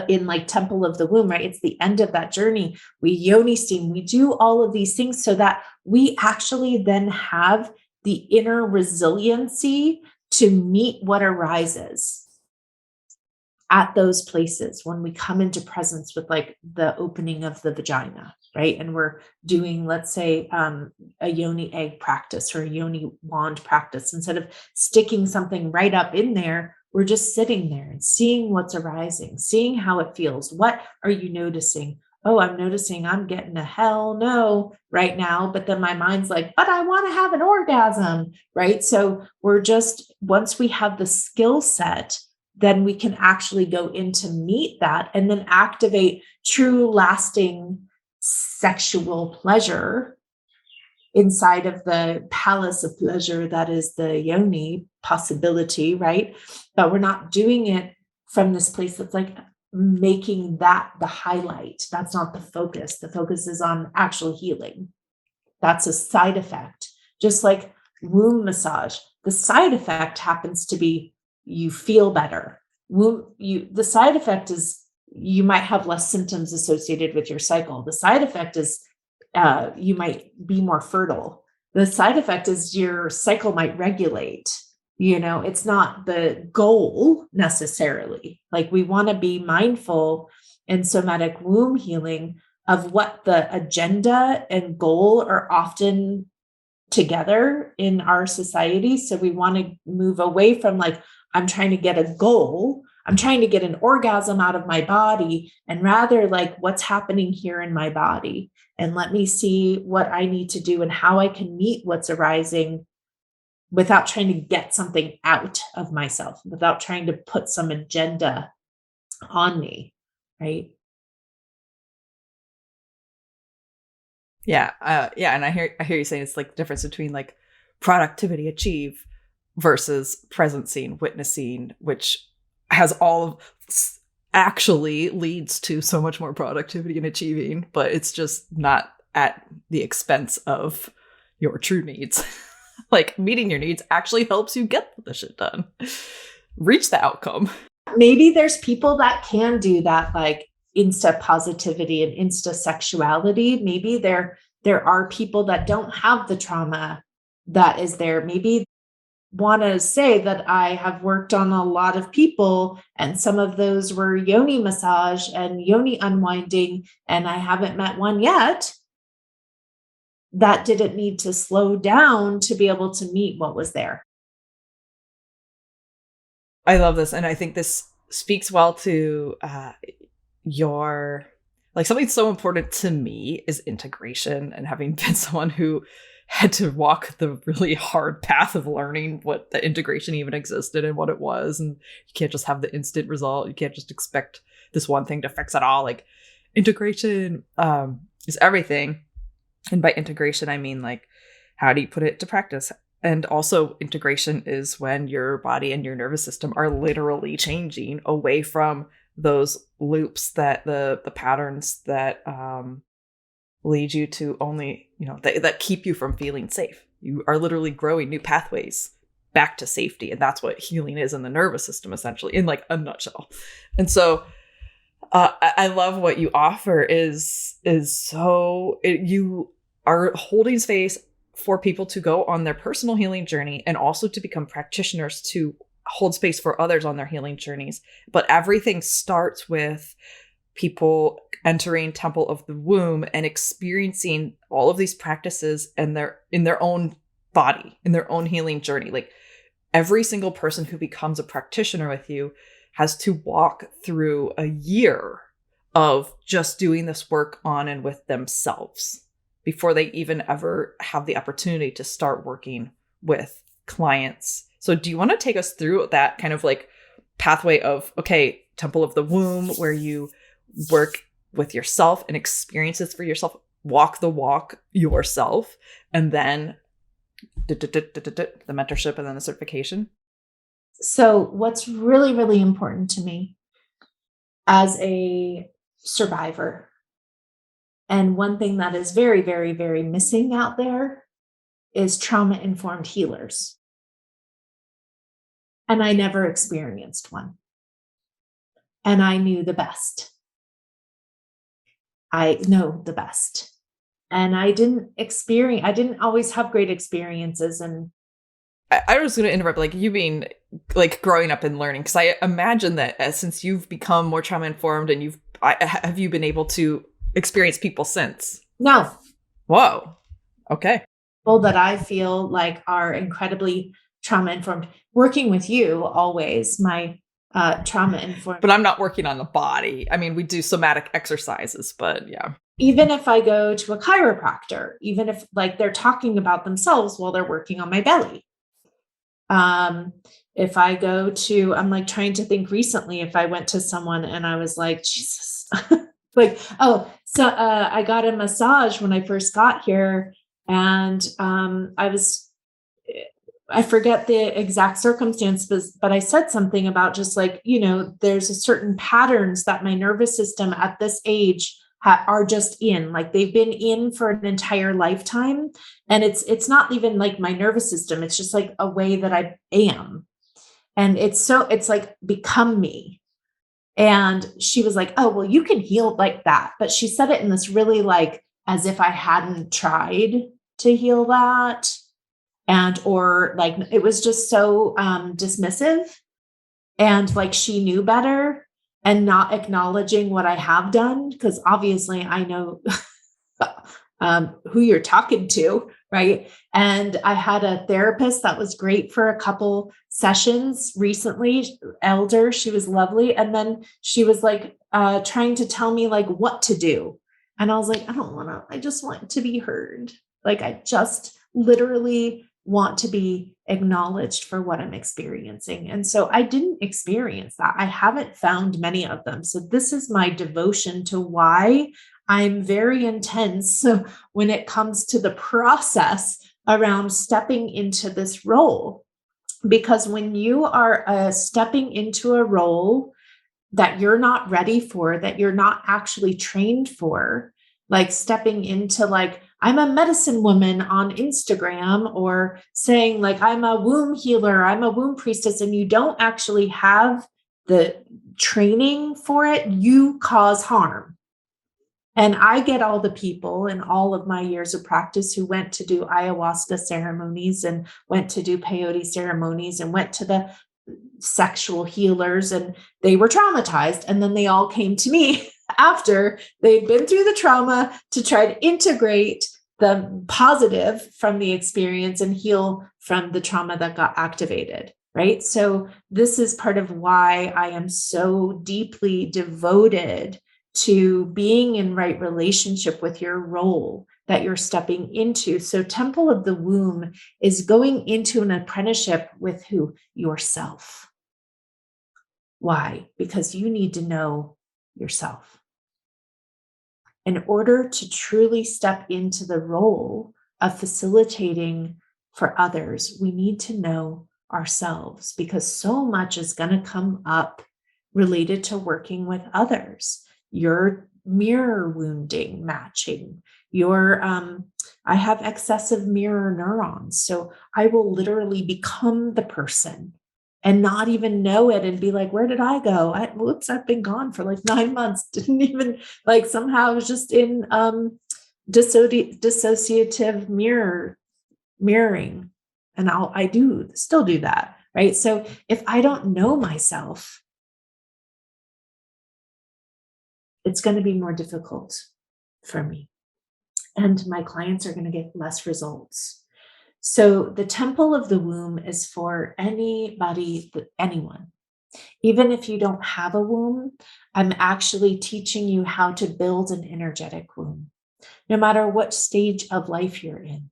in like temple of the womb, right? It's the end of that journey. We yoni steam, we do all of these things so that we actually then have the inner resiliency to meet what arises at those places when we come into presence with like the opening of the vagina, right? And we're doing, let's say, a yoni egg practice or a yoni wand practice. Instead of sticking something right up in there, we're just sitting there and seeing what's arising, seeing how it feels. What are you noticing? Oh, I'm noticing I'm getting a hell no right now. But then my mind's like, but I want to have an orgasm, right? So we're just, once we have the skill set, then we can actually go in to meet that and then activate true, lasting sexual pleasure inside of the palace of pleasure that is the yoni possibility, right? But we're not doing it from this place that's like making that the highlight. That's not the focus. The focus is on actual healing. That's a side effect. Just like womb massage, the side effect happens to be you feel better. The side effect is you might have less symptoms associated with your cycle. The side effect is you might be more fertile. The side effect is your cycle might regulate. It's not the goal necessarily. Like, we want to be mindful in somatic womb healing of what the agenda and goal are often together in our society. So we want to move away from like, I'm trying to get a goal, I'm trying to get an orgasm out of my body, and rather like, what's happening here in my body? And let me see what I need to do and how I can meet what's arising without trying to get something out of myself, without trying to put some agenda on me, right? Yeah, and I hear you saying it's like the difference between like productivity achieve versus presencing, witnessing, which has all of actually leads to so much more productivity and achieving, but it's just not at the expense of your true needs. Like, meeting your needs actually helps you get the shit done, reach the outcome. Maybe there's people that can do that, like insta positivity and insta sexuality. Maybe there are people that don't have the trauma that is there. Maybe want to say that I have worked on a lot of people, and some of those were yoni massage and yoni unwinding, and I haven't met one yet that didn't need to slow down to be able to meet what was there. I love this, and I think this speaks well to your, like, something so important to me is integration, and having been someone who had to walk the really hard path of learning what the integration even existed and what it was, and you can't just have the instant result. You can't just expect this one thing to fix it all. Like, integration is everything. And by integration, I mean, like, how do you put it to practice? And also, integration is when your body and your nervous system are literally changing away from those loops, that the patterns that lead you to only, that keep you from feeling safe. You are literally growing new pathways back to safety. And that's what healing is in the nervous system, essentially, in like a nutshell. And so I love what you offer is so you are holding space for people to go on their personal healing journey, and also to become practitioners to hold space for others on their healing journeys. But everything starts with people entering Temple of the Womb and experiencing all of these practices in their own body, in their own healing journey. Like every single person who becomes a practitioner with you has to walk through a year of just doing this work on and with themselves before they even ever have the opportunity to start working with clients. So do you want to take us through that kind of like pathway of, okay, Temple of the Womb, where you work with yourself and experiences for yourself, walk the walk yourself, and then the mentorship and then the certification? So what's really, really important to me as a survivor, and one thing that is very, very, very missing out there, is trauma-informed healers. And I never experienced one. And I knew the best. I know the best. And I didn't always have great experiences. And I was going to interrupt, like you being like growing up and learning, because I imagine that since you've become more trauma informed and have you been able to experience people since? no, Whoa. Okay. people that I feel like are incredibly trauma informed, working with you always, my trauma informed. But I'm not working on the body. I mean, we do somatic exercises, but yeah. Even if I go to a chiropractor, even if like they're talking about themselves while they're working on my belly. If I go to, I'm like trying to think recently, if I went to someone and I was like, Jesus, like, oh, so I got a massage when I first got here, and I forget the exact circumstances, but I said something about just like, there's a certain patterns that my nervous system at this age are just in, like they've been in for an entire lifetime. And it's not even like my nervous system. It's just like a way that I am. And it's like become me. And she was like, oh, well, you can heal like that. But she said it in this really like, as if I hadn't tried to heal that. Or like, it was just so dismissive, and like she knew better and not acknowledging what I have done. Because obviously I know who you're talking to, right? And I had a therapist that was great for a couple sessions recently, elder, she was lovely. And then she was like trying to tell me like what to do. And I was like, I just want to be heard. Like, I just literally want to be acknowledged for what I'm experiencing. And so I didn't experience that. I haven't found many of them. So this is my devotion to why I'm very intense when it comes to the process around stepping into this role. Because when you are stepping into a role that you're not ready for, that you're not actually trained for, like stepping into like, I'm a medicine woman on Instagram, or saying like, I'm a womb healer, I'm a womb priestess, and you don't actually have the training for it, you cause harm. And I get all the people in all of my years of practice who went to do ayahuasca ceremonies and went to do peyote ceremonies and went to the sexual healers, and they were traumatized. And then they all came to me after they'd been through the trauma to try to integrate the positive from the experience and heal from the trauma that got activated. Right. So this is part of why I am so deeply devoted to being in right relationship with your role that you're stepping into. So Temple of the Womb is going into an apprenticeship with who? Yourself. Why? Because you need to know yourself. In order to truly step into the role of facilitating for others, we need to know ourselves, because so much is going to come up related to working with others. Your mirror wounding matching, I have excessive mirror neurons. So I will literally become the person and not even know it and be like, where did I go? I've been gone for like 9 months. Didn't even like, somehow I was just in dissociative mirroring. And I still do that. right? So if I don't know myself, it's going to be more difficult for me. And my clients are going to get less results. So the temple of the womb is for anybody, anyone. Even if you don't have a womb, I'm actually teaching you how to build an energetic womb, no matter what stage of life you're in.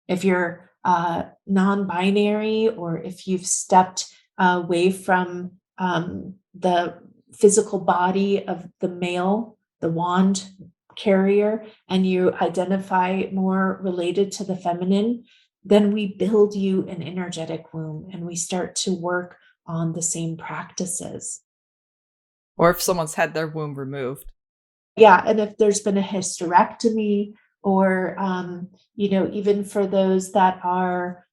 If you're non binary, or if you've stepped away from the physical body of the male, the wand carrier, and you identify more related to the feminine, then we build you an energetic womb and we start to work on the same practices. Or if someone's had their womb removed. Yeah, and if there's been a hysterectomy, or even for those that are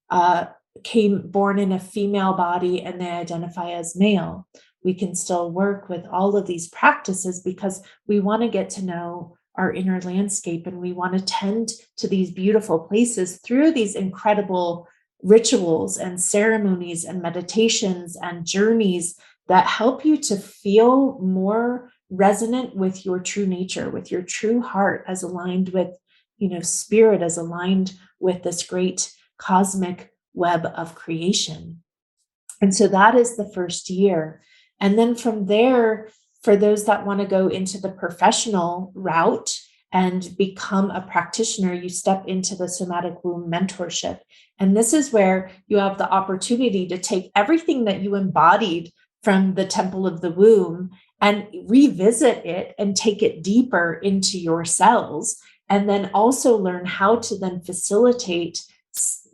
came born in a female body and they identify as male, we can still work with all of these practices because we want to get to know our inner landscape, and we want to tend to these beautiful places through these incredible rituals and ceremonies and meditations and journeys that help you to feel more resonant with your true nature, with your true heart, as aligned with, spirit, as aligned with this great cosmic web of creation. And so that is the first year. And then from there, for those that want to go into the professional route and become a practitioner, you step into the somatic womb mentorship. And this is where you have the opportunity to take everything that you embodied from the temple of the womb and revisit it and take it deeper into your cells. And then also learn how to then facilitate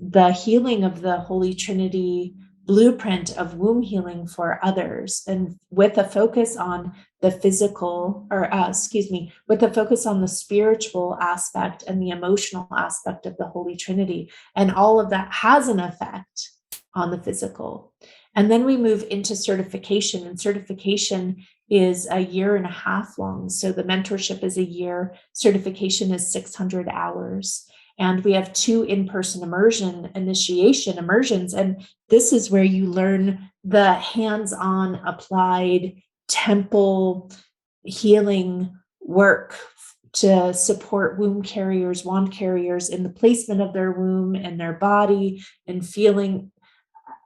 the healing of the Holy Trinity blueprint of womb healing for others, and with a focus on the physical, with a focus on the spiritual aspect and the emotional aspect of the Holy Trinity. And all of that has an effect on the physical. And then we move into certification, and certification is a year and a half long. So the mentorship is a year, certification is 600 hours. And we have 2 in-person initiation immersions. And this is where you learn the hands-on applied temple healing work to support womb carriers, wand carriers in the placement of their womb and their body, and feeling.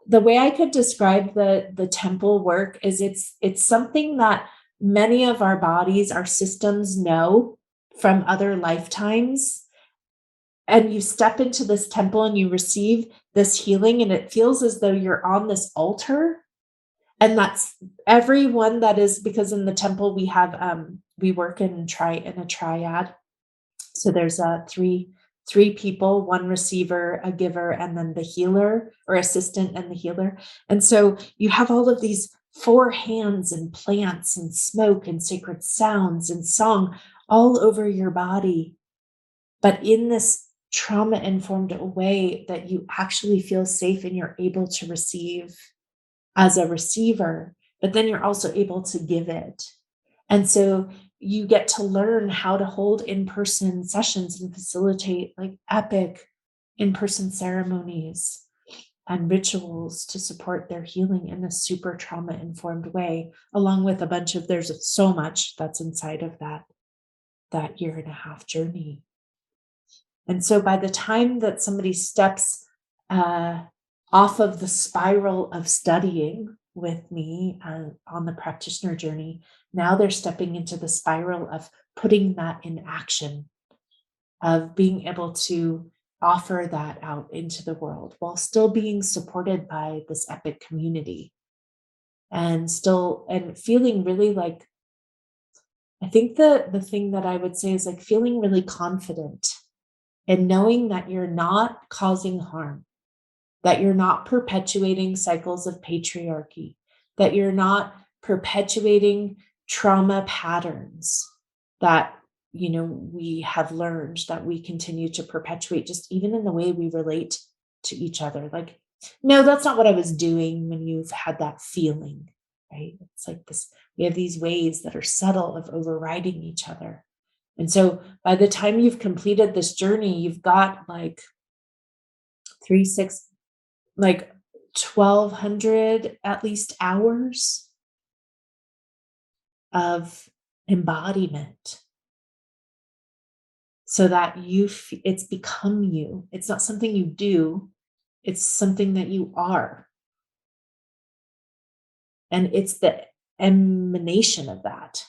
The way I could describe the temple work is it's something that many of our bodies, our systems know from other lifetimes. And you step into this temple and you receive this healing, and it feels as though you're on this altar. And that's everyone that is, because in the temple we have we work in a triad. So there's three people, one receiver, a giver, and then the healer or assistant and the healer. And so you have all of these 4 hands and plants and smoke and sacred sounds and song all over your body, but in this trauma-informed way that you actually feel safe and you're able to receive as a receiver, but then you're also able to give it. And so you get to learn how to hold in-person sessions and facilitate like epic in-person ceremonies and rituals to support their healing in a super trauma-informed way, along with there's so much that's inside of that year and a half journey. And so by the time that somebody steps off of the spiral of studying with me on the practitioner journey, now they're stepping into the spiral of putting that in action, of being able to offer that out into the world while still being supported by this epic community, and feeling really like, I think the thing that I would say is like feeling really confident and knowing that you're not causing harm, that you're not perpetuating cycles of patriarchy, that you're not perpetuating trauma patterns that, we have learned that we continue to perpetuate, just even in the way we relate to each other. Like, no, that's not what I was doing when you've had that feeling, right? It's like this, we have these ways that are subtle of overriding each other. And so by the time you've completed this journey, you've got like 3, 6, like 1,200 at least hours of embodiment so that it's become you. It's not something you do, it's something that you are. And it's the emanation of that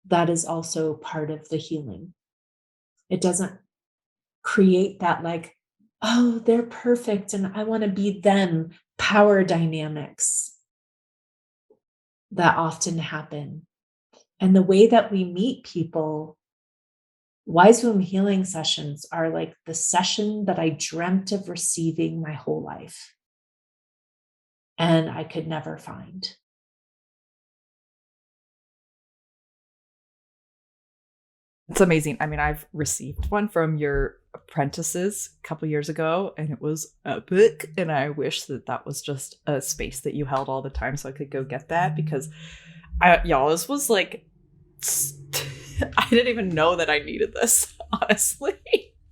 that is also part of the healing. It doesn't create that, like, oh, they're perfect and I want to be them power dynamics that often happen. And the way that we meet people, wise womb healing sessions are like the session that I dreamt of receiving my whole life. And I could never find. It's amazing. I mean, I've received one from your apprentices a couple years ago, and it was epic. And I wish that that was just a space that you held all the time, so I could go get that, because y'all, this was like, I didn't even know that I needed this. Honestly,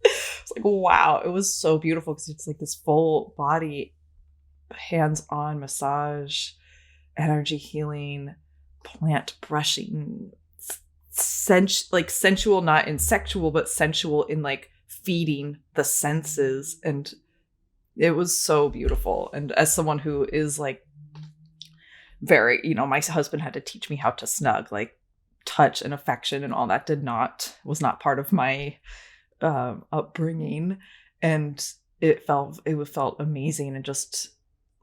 it's like, wow, it was so beautiful because it's like this full body, hands-on massage, energy healing, plant brushing, like sensual, not in sexual, but sensual in like feeding the senses. And it was so beautiful. And as someone who is like very, my husband had to teach me how to snug, like touch and affection and all that was not part of my upbringing. And it felt amazing, and just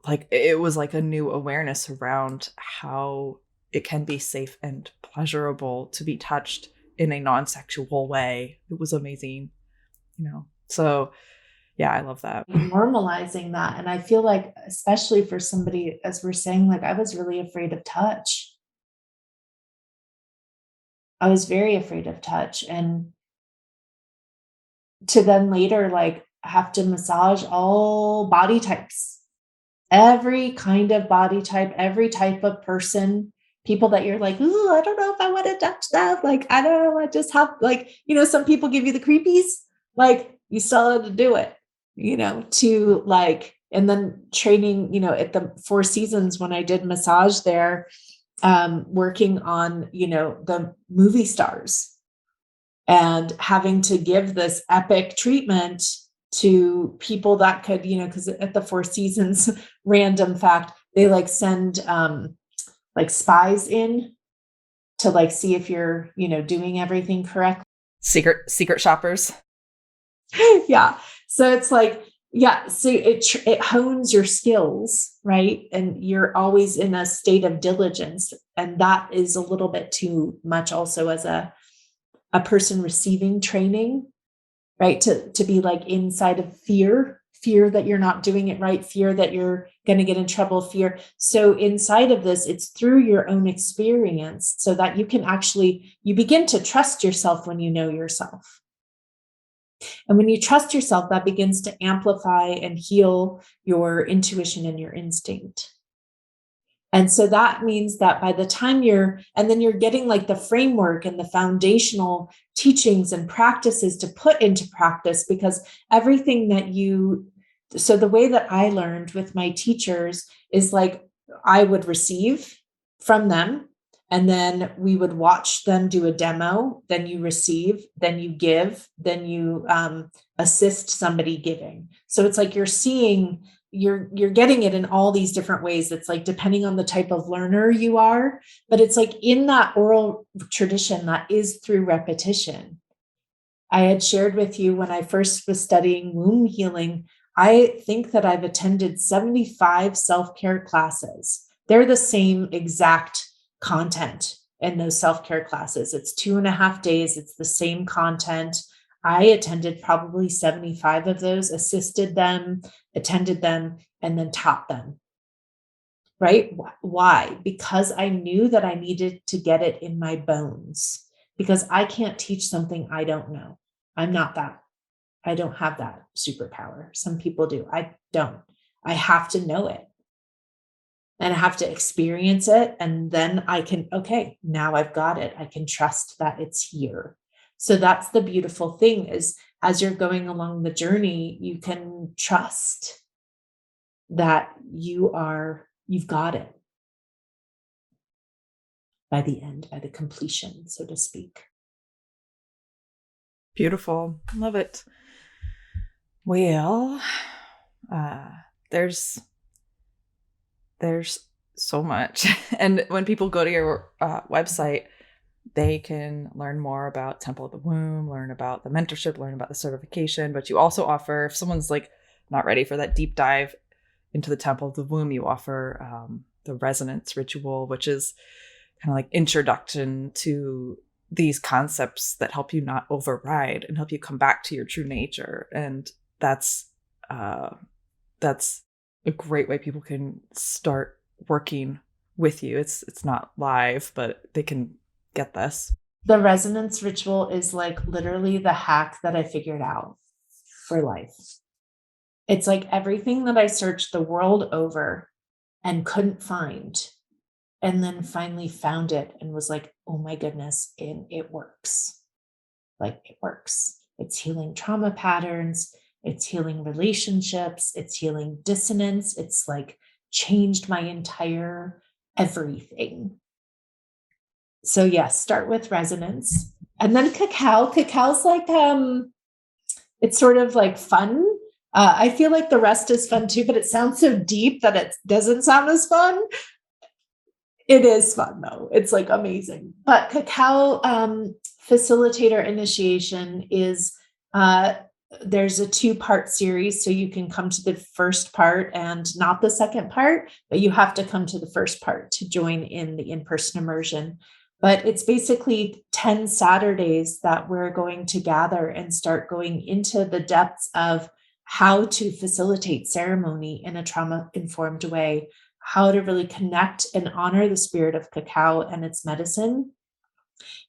like it was like a new awareness around how it can be safe and pleasurable to be touched in a non-sexual way. It was amazing, So yeah, I love that. Normalizing that. And I feel like, especially for somebody, as we're saying, like, I was really afraid of touch. I was very afraid of touch. And to then later, like, have to massage all body types, every kind of body type, every type of person, people that you're like, ooh, I don't know if I want to touch that. Like, I don't know. I just have, like, some people give you the creepies, like, you still have to do it, to like, and then training, at the Four Seasons when I did massage there, working on, the movie stars and having to give this epic treatment to people that could, because at the Four Seasons, random fact, they like send like spies in to like see if you're, doing everything correctly. Secret shoppers. Yeah. So it's like, yeah. So it hones your skills, right? And you're always in a state of diligence. And that is a little bit too much also as a person receiving training, right? To be like inside of fear that you're not doing it right, fear that you're going to get in trouble, fear. So inside of this, it's through your own experience so that you begin to trust yourself when you know yourself. And when you trust yourself, that begins to amplify and heal your intuition and your instinct. And so that means that by the time you're getting like the framework and the foundational teachings and practices to put into practice, because everything so the way that I learned with my teachers is like, I would receive from them, and then we would watch them do a demo, then you receive, then you give, then you assist somebody giving. So it's like you're getting it in all these different ways. It's like depending on the type of learner you are, but it's like in that oral tradition that is through repetition. I had shared with you when I first was studying womb healing, I think that I've attended 75 self-care classes. They're the same exact content in those self-care classes. It's 2.5 days. It's the same content. I attended probably 75 of those, assisted them, attended them, and then taught them. Right? Why? Because I knew that I needed to get it in my bones, because I can't teach something I don't know. I'm not that. I don't have that superpower. Some people do. I don't. I have to know it. And I have to experience it. And then I can, okay, now I've got it. I can trust that it's here. So that's the beautiful thing, is as you're going along the journey, you can trust that you've got it by the end, by the completion, so to speak. Beautiful. Love it. Well, uh, there's there's so much. And when people go to your website, they can learn more about Temple of the Womb, learn about the mentorship, learn about the certification. But you also offer, if someone's like not ready for that deep dive into the Temple of the Womb, you offer the resonance ritual, which is kind of like introduction to these concepts that help you not override and help you come back to your true nature. And that's a great way people can start working with you. It's not live, but they can get this. The resonance ritual is like literally the hack that I figured out for life. It's like everything that I searched the world over and couldn't find, and then finally found it and was like, oh my goodness, and it works. Like it works. It's healing trauma patterns. It's healing relationships. It's healing dissonance. It's like changed my entire everything. So yes, start with resonance. And then cacao. Cacao's like, it's sort of like fun. I feel like the rest is fun too, but it sounds so deep that it doesn't sound as fun. It is fun though. It's like amazing. But cacao facilitator initiation is there's a 2-part series. So you can come to the first part and not the second part, but you have to come to the first part to join in the in-person immersion. But it's basically 10 Saturdays that we're going to gather and start going into the depths of how to facilitate ceremony in a trauma-informed way, how to really connect and honor the spirit of cacao and its medicine,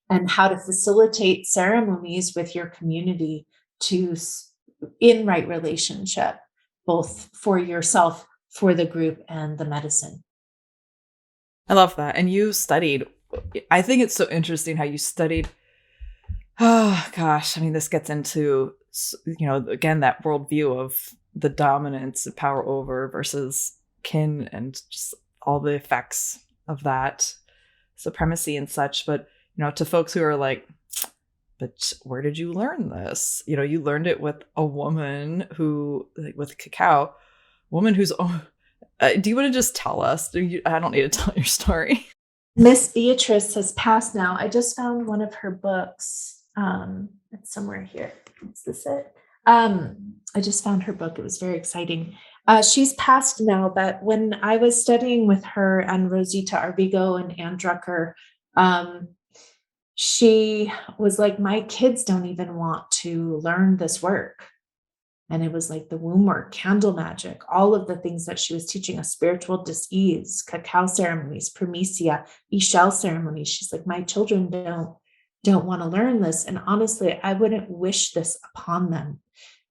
and how to facilitate ceremonies with your community in right relationship, both for yourself, for the group, and the medicine. I love that. And you studied, I think it's so interesting how you studied. Oh gosh, I mean, this gets into, again, that worldview of the dominance of power over versus kin and just all the effects of that supremacy and such. But, to folks who are like, but where did you learn this? You learned it with a woman who, like with cacao, woman who's, do you want to just tell us? I don't need to tell your story. Miss Beatrice has passed now. I just found one of her books. It's somewhere here. Is this it? I just found her book. It was very exciting. She's passed now, but when I was studying with her and Rosita Arbigo and Ann Drucker, she was like, my kids don't even want to learn this work. And it was like the womb work, candle magic, all of the things that she was teaching us, spiritual dis-ease, cacao ceremonies, primicia, Ishel ceremonies. She's like, my children don't want to learn this. And honestly, I wouldn't wish this upon them,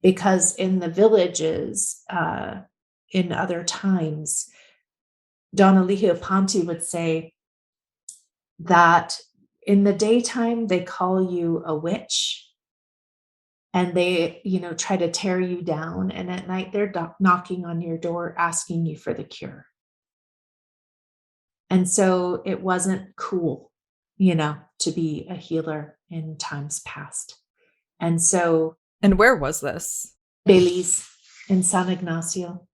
because in the villages, in other times, Donna Lihuapanti would say that in the daytime, they call you a witch and they, try to tear you down. And at night, they're knocking on your door, asking you for the cure. And so it wasn't cool, to be a healer in times past. And so. And where was this? Belize in San Ignacio.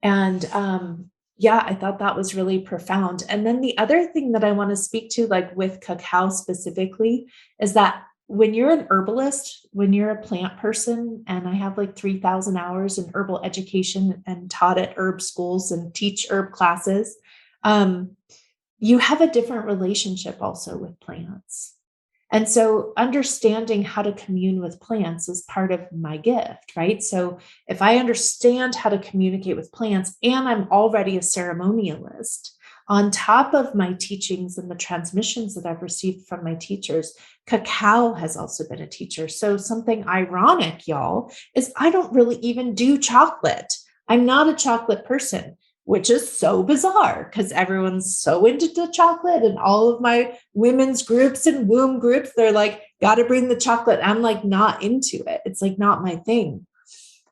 And I thought that was really profound. And then the other thing that I want to speak to, like with cacao specifically, is that when you're an herbalist, when you're a plant person, and I have like 3,000 hours in herbal education and taught at herb schools and teach herb classes, you have a different relationship also with plants. And so understanding how to commune with plants is part of my gift, right? So if I understand how to communicate with plants and I'm already a ceremonialist, on top of my teachings and the transmissions that I've received from my teachers, cacao has also been a teacher. So something ironic, y'all, is I don't really even do chocolate. I'm not a chocolate person, which is so bizarre because everyone's so into the chocolate, and all of my women's groups and womb groups, they're like, got to bring the chocolate. I'm like, not into it. It's like not my thing.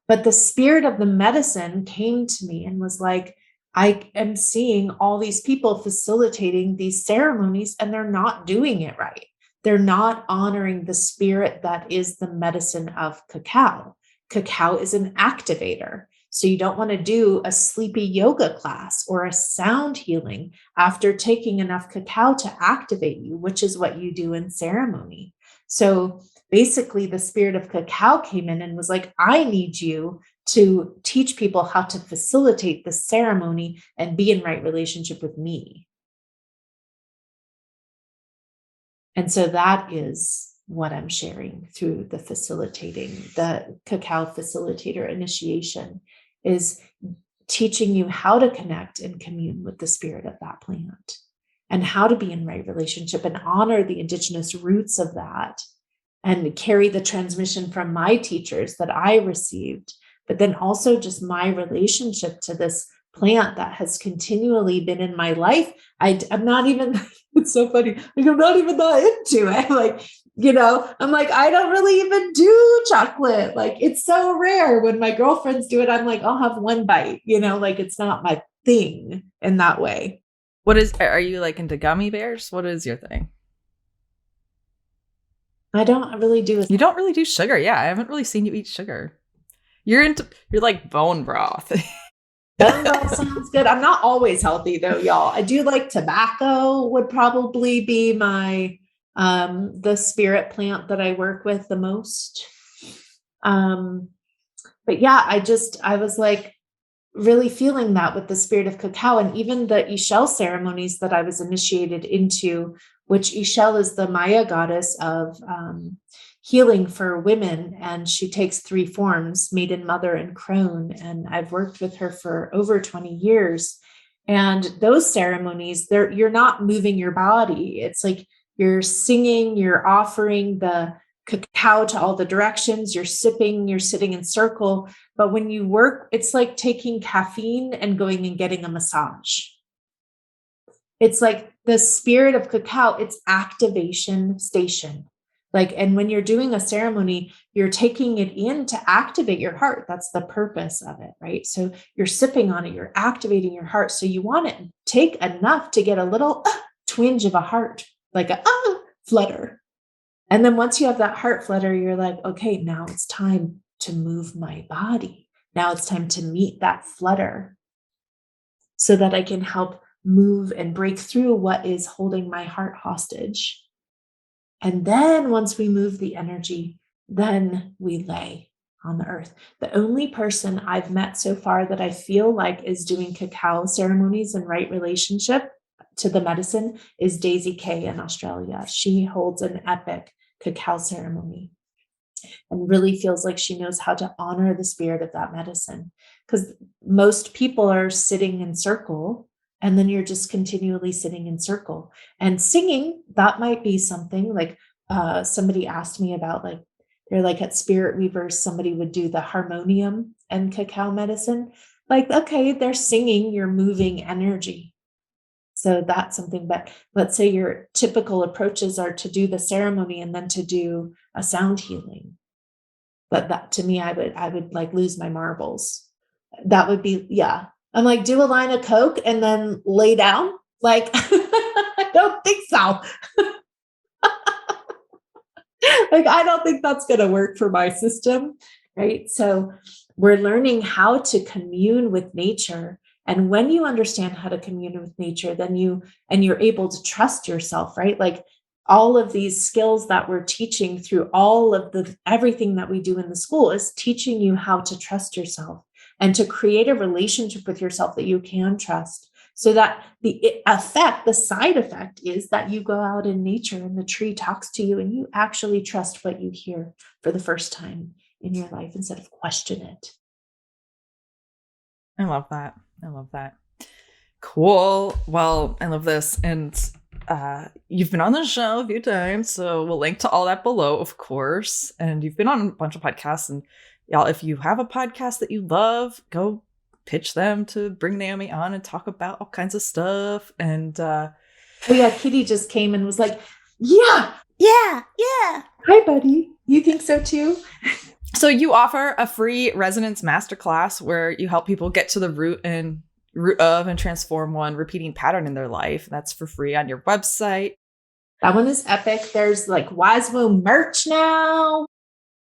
But the spirit of the medicine came to me and was like, I am seeing all these people facilitating these ceremonies and they're not doing it right. They're not honoring the spirit that is the medicine of cacao. Cacao is an activator. So you don't want to do a sleepy yoga class or a sound healing after taking enough cacao to activate you, which is what you do in ceremony. So basically, the spirit of cacao came in and was like, I need you to teach people how to facilitate the ceremony and be in right relationship with me. And so that is what I'm sharing through the cacao facilitator initiation, is teaching you how to connect and commune with the spirit of that plant and how to be in right relationship and honor the indigenous roots of that and carry the transmission from my teachers that I received, but then also just my relationship to this plant that has continually been in my life. I'm not even, it's so funny. Like, I'm not even that into it. Like, I'm like, I don't really even do chocolate. Like, it's so rare when my girlfriends do it. I'm like, I'll have one bite, like it's not my thing in that way. Are you like into gummy bears? What is your thing? I don't really do. You don't really do sugar. Yeah. I haven't really seen you eat sugar. You're like bone broth. Bone broth sounds good. I'm not always healthy though, y'all. I do like tobacco would probably be my, the spirit plant that I work with the most. But yeah, I was like really feeling that with the spirit of cacao, and even the Ixchel ceremonies that I was initiated into, which Ixchel is the Maya goddess of healing for women. And she takes 3 forms, maiden, mother, and crone. And I've worked with her for over 20 years. And those ceremonies, you're not moving your body. It's like you're singing, you're offering the cacao to all the directions, you're sipping, you're sitting in circle. But when you work, it's like taking caffeine and going and getting a massage. It's like the spirit of cacao, it's activation station. And when you're doing a ceremony, you're taking it in to activate your heart. That's the purpose of it, right? So you're sipping on it, you're activating your heart. So you want to take enough to get a little twinge of a heart, like a flutter. And then once you have that heart flutter, you're like, okay, now it's time to move my body. Now it's time to meet that flutter so that I can help move and break through what is holding my heart hostage. And then once we move the energy, then we lay on the earth. The only person I've met so far that I feel like is doing cacao ceremonies in right relationship to the medicine is Daisy Kay in Australia. She holds an epic cacao ceremony and really feels like she knows how to honor the spirit of that medicine. Because most people are sitting in circle, and then you're just continually sitting in circle and singing. That might be something like somebody asked me about, like, they're like at Spirit Weavers, somebody would do the harmonium and cacao medicine. Like, okay, they're singing, you're moving energy. So that's something. But let's say your typical approaches are to do the ceremony and then to do a sound healing. But that, to me, I would like lose my marbles. That would be, yeah. I'm like, do a line of Coke and then lay down? Like, I don't think so. Like, I don't think that's going to work for my system, right? So we're learning how to commune with nature. And when you understand how to commune with nature, then you're able to trust yourself, right? Like all of these skills that we're teaching through all of everything that we do in the school is teaching you how to trust yourself and to create a relationship with yourself that you can trust, so that the side effect is that you go out in nature and the tree talks to you and you actually trust what you hear for the first time in your life instead of question it. I love that. Cool. Well, I love this. And you've been on the show a few times, so we'll link to all that below, of course. And you've been on a bunch of podcasts. And y'all, if you have a podcast that you love, go pitch them to bring Naomi on and talk about all kinds of stuff. And Oh yeah, Kitty just came and was like, yeah. Hi, buddy. You think so too? So you offer a free resonance masterclass where you help people get to the root of and transform one repeating pattern in their life. That's for free on your website. That one is epic. There's like Wise Womb merch now.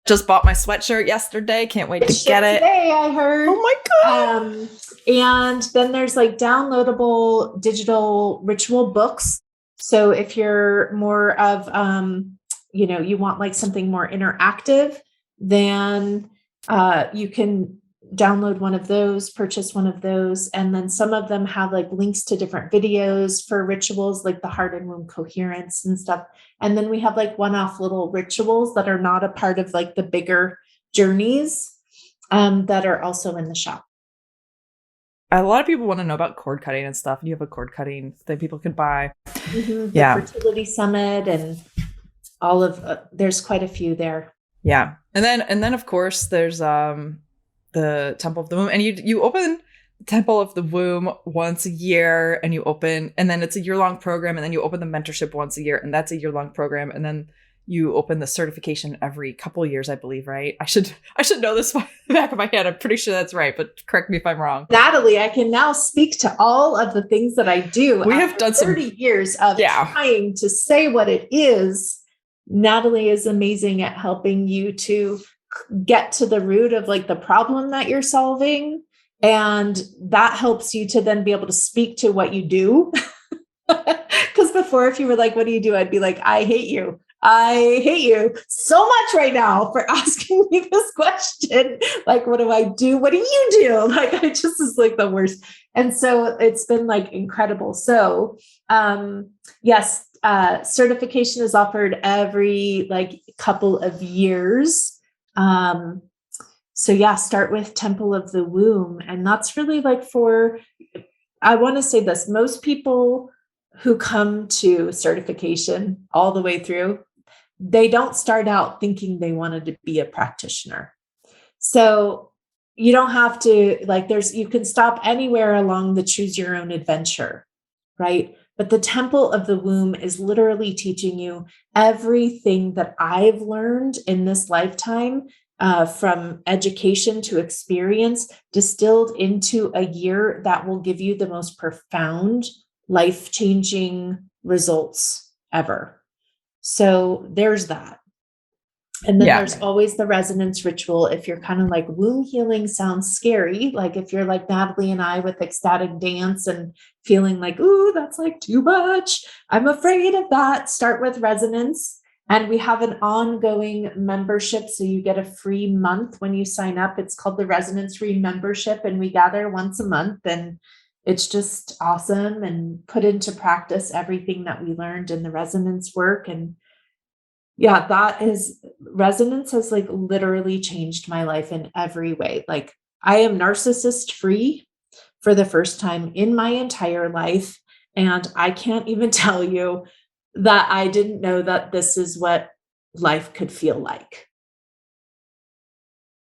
Just bought my sweatshirt yesterday. Can't wait to get it. Today, I heard. Oh my God. And then there's like downloadable digital ritual books. So if you're more of, you want like something more interactive, then you can download one of those, purchase one of those. And then some of them have like links to different videos for rituals, like the heart and womb coherence and stuff. And then we have like one-off little rituals that are not a part of like the bigger journeys that are also in the shop. A lot of people want to know about cord cutting and stuff. You have a cord cutting that people can buy. The Fertility Summit and all of there's quite a few there. Yeah. And then of course there's the Temple of the Womb, and you open the Temple of the Womb once a year, and then it's a year-long program, and then you open the mentorship once a year, and that's a year-long program, and then you open the certification every couple of years, I believe, right? I should know this by the back of my head. I'm pretty sure that's right, but correct me if I'm wrong. Natalie, I can now speak to all of the things that I do. We have done 30 years of trying to say what it is. Natalie is amazing at helping you to get to the root of like the problem that you're solving. And that helps you to then be able to speak to what you do. Because before, if you were like, what do you do? I'd be like, I hate you. I hate you so much right now for asking me this question. Like, what do I do? What do you do? Like, I just is like the worst. And so it's been like incredible. So yes, certification is offered every like couple of years. So yeah, start with Temple of the Womb. And that's really like I want to say this, most people who come to certification all the way through, they don't start out thinking they wanted to be a practitioner. So you don't have to you can stop anywhere along the choose your own adventure, right? But the Temple of the Womb is literally teaching you everything that I've learned in this lifetime, from education to experience, distilled into a year that will give you the most profound, life-changing results ever. So there's that. And then there's always the resonance ritual. If you're kind of like womb healing sounds scary, like if you're like Natalie and I with ecstatic dance and feeling like, ooh, that's like too much, I'm afraid of that, start with resonance. And we have an ongoing membership. So you get a free month when you sign up. It's called the Resonance Remembership. And we gather once a month, and it's just awesome, and put into practice everything that we learned in the resonance work. And yeah, resonance has like literally changed my life in every way. Like, I am narcissist free for the first time in my entire life. And I can't even tell you that I didn't know that this is what life could feel like.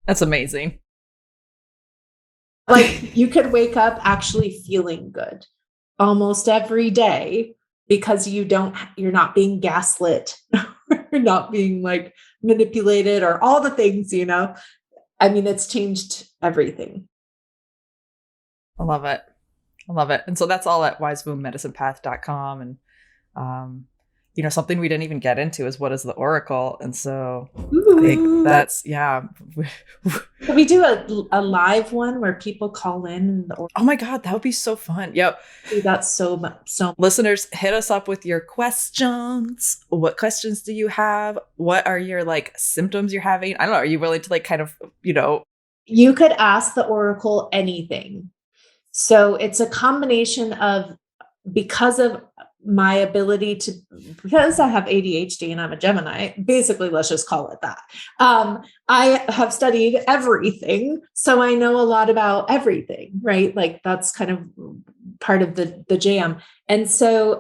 That's amazing. Like, you could wake up actually feeling good almost every day because you're not being gaslit. You're not being like manipulated or all the things, I mean, it's changed everything. I love it. And so that's all at wisewomb.medicinepath.com. And, something we didn't even get into is what is the Oracle. And so I think that's, Can we do a live one where people call in? Oh my God, that would be so fun. Yep. That's so much. So listeners, hit us up with your questions. What questions do you have? What are your like symptoms you're having? I don't know. Are you willing to like kind of, You could ask the Oracle anything. So it's a combination of, because of my ability to, because I have ADHD and I'm a Gemini, basically, let's just call it that. I have studied everything. So I know a lot about everything, right? Like that's kind of part of the jam. And so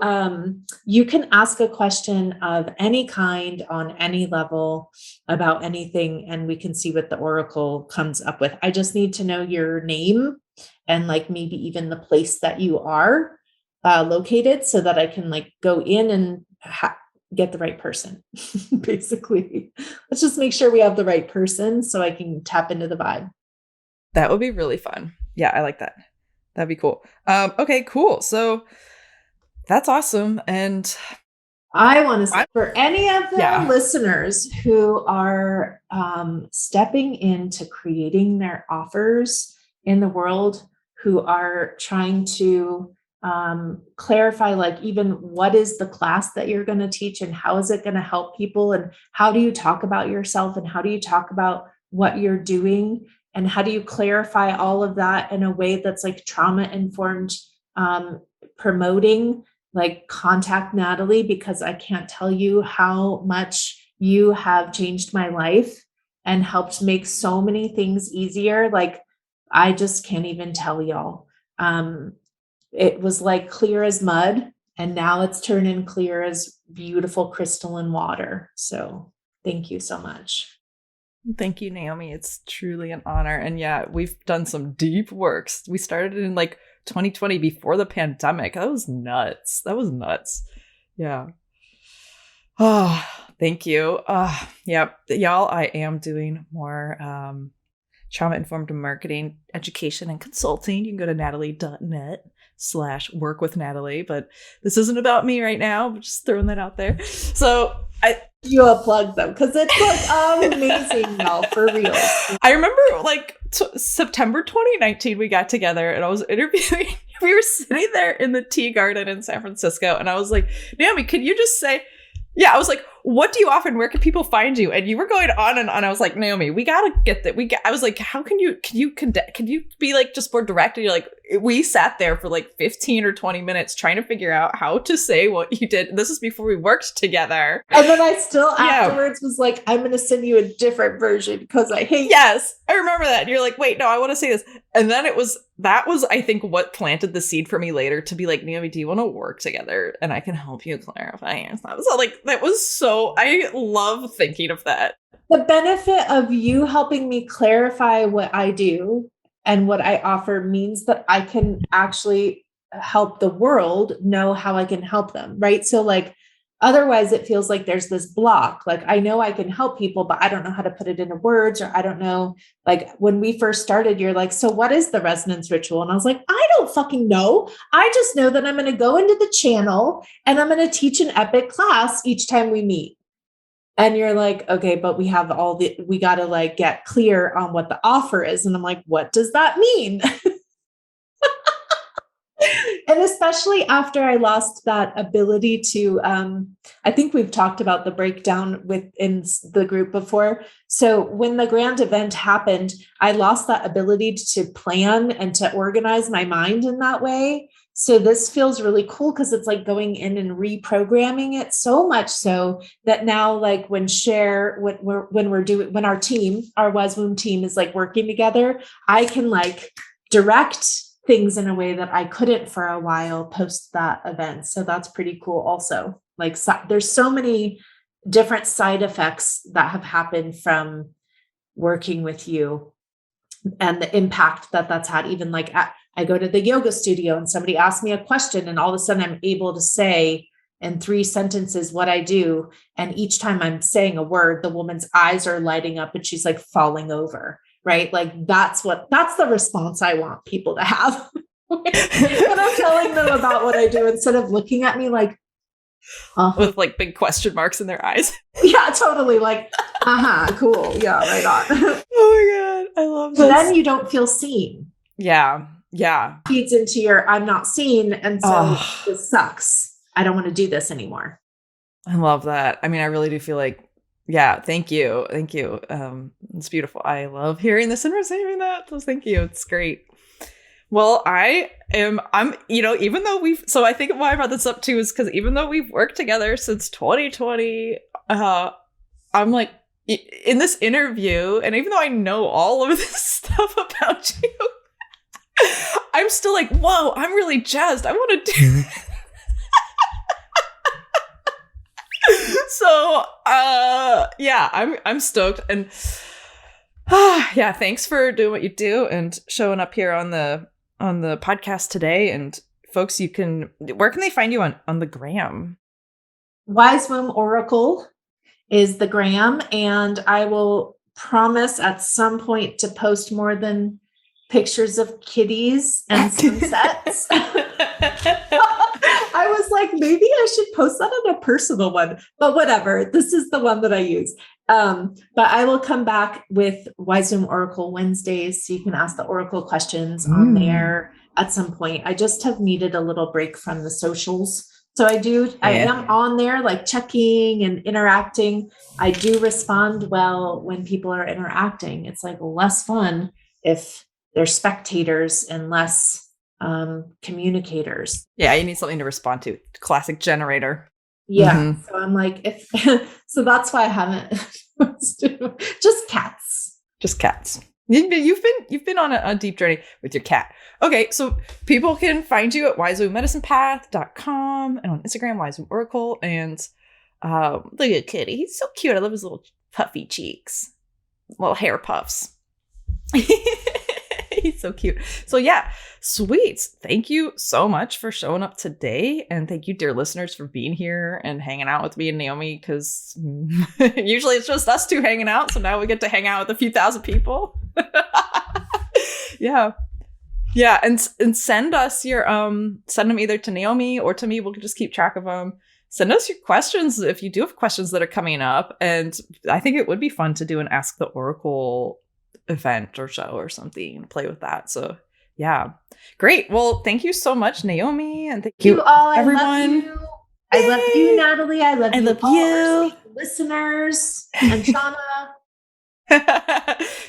you can ask a question of any kind on any level about anything, and we can see what the oracle comes up with. I just need to know your name and like maybe even the place that you are located so that I can like go in and get the right person. Basically, let's just make sure we have the right person so I can tap into the vibe. That would be really fun. Yeah, I like that. That'd be cool. Okay, cool. So that's awesome. And I want to say for any of the Yeah. listeners who are stepping into creating their offers in the world, who are trying to clarify, like, even what is the class that you're going to teach and how is it going to help people, and how do you talk about yourself, and how do you talk about what you're doing, and how do you clarify all of that in a way that's like trauma informed, promoting, like, contact Natalie, because I can't tell you how much you have changed my life and helped make so many things easier. Like, I just can't even tell y'all. It was like clear as mud, and now it's turning clear as beautiful crystalline water. So thank you so much. Thank you, Naomi. It's truly an honor. And yeah, we've done some deep works. We started in like 2020 before the pandemic. That was nuts. Yeah. Oh, thank you. Yeah, y'all, I am doing more trauma-informed marketing education and consulting. You can go to natalie.net/work with Natalie, but this isn't about me right now. I'm just throwing that out there. So you a plug them because it's like amazing, y'all, for real. I remember like September 2019 we got together and I was interviewing. We were sitting there in the tea garden in San Francisco and I was like, Naomi, could you just say, yeah, I was like, what do you offer and where can people find you? And you were going on and on. I was like, Naomi, we gotta get that. I was like, how can you be like just more direct? And you're like, we sat there for like 15 or 20 minutes trying to figure out how to say what you did. And this is before we worked together. And then I still afterwards was like, I'm going to send you a different version because I hate. Yes, I remember that. And you're like, wait, no, I want to say this. And then that was, I think, what planted the seed for me later to be like, Naomi, do you want to work together? And I can help you clarify your stuff. So like, that was so, I love thinking of that. The benefit of you helping me clarify what I do and what I offer means that I can actually help the world know how I can help them, right? So like, otherwise it feels like there's this block. Like, I know I can help people, but I don't know how to put it into words, or I don't know. Like when we first started, you're like, so what is the resonance ritual? And I was like, I don't fucking know. I just know that I'm going to go into the channel and I'm going to teach an epic class each time we meet. And you're like, okay, but we got to like get clear on what the offer is. And I'm like, what does that mean? And especially after I lost that ability to, I think we've talked about the breakdown within the group before. So when the grand event happened, I lost that ability to plan and to organize my mind in that way. So this feels really cool because it's like going in and reprogramming it, so much so that now, like when our team, our WASWOOM team is like working together, I can like direct things in a way that I couldn't for a while post that event. So that's pretty cool also. Like there's so many different side effects that have happened from working with you and the impact that that's had. Even like I go to the yoga studio and somebody asks me a question and all of a sudden I'm able to say in 3 sentences what I do. And each time I'm saying a word, the woman's eyes are lighting up and she's like falling over. Right? Like that's the response I want people to have when I'm telling them about what I do, instead of looking at me like, with like big question marks in their eyes. Yeah, totally. Like, cool. Yeah, right on. Oh my God. I love this. So then you don't feel seen. Yeah. Yeah. Feeds into your, I'm not seen. And so this sucks. I don't want to do this anymore. I love that. I mean, I really do feel like, yeah, thank you. Thank you. It's beautiful. I love hearing this and receiving that. So thank you. It's great. Well, I'm, even though I think why I brought this up too is because even though we've worked together since 2020, I'm like, in this interview, and even though I know all of this stuff about you, I'm still like, whoa, I'm really jazzed. I want to do So, yeah, I'm stoked. And yeah, thanks for doing what you do and showing up here on the podcast today. And folks, where can they find you on the gram? Wise Womb Oracle is the gram, and I will promise at some point to post more than pictures of kitties and sunsets. I was like, maybe I should post that on a personal one, but whatever. This is the one that I use. But I will come back with Wise Womb Oracle Wednesdays, so you can ask the Oracle questions on there at some point. I just have needed a little break from the socials. So I am on there, like checking and interacting. I do respond well when people are interacting. It's like less fun if they're spectators and less communicators. Yeah, you need something to respond to. Classic generator. Yeah. Mm-hmm. So I'm like, so that's why I haven't just cats. Just cats. You've been on a deep journey with your cat. Okay, so people can find you at wisewombmedicinepath.com and on Instagram, Wise Womb Oracle. And look at Kitty. He's so cute. I love his little puffy cheeks, little hair puffs. He's so cute. So yeah, sweet. Thank you so much for showing up today. And thank you, dear listeners, for being here and hanging out with me and Naomi, because usually it's just us two hanging out. So now we get to hang out with a few thousand people. Yeah. Yeah. And send us your, send them either to Naomi or to me. We'll just keep track of them. Send us your questions if you do have questions that are coming up. And I think it would be fun to do an Ask the Oracle event or show or something and play with that. So yeah, great. Well, thank you so much, Naomi, and thank you all, everyone. I love you, Natalie. I love you, all our listeners, and Shauna.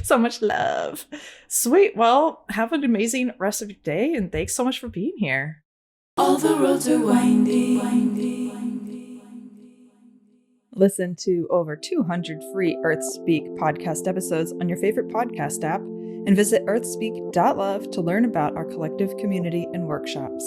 So much love. Sweet. Well, have an amazing rest of your day, and thanks so much for being here. All the roads are windy. Listen to over 200 free Earthspeak podcast episodes on your favorite podcast app and visit earthspeak.love to learn about our collective community and workshops.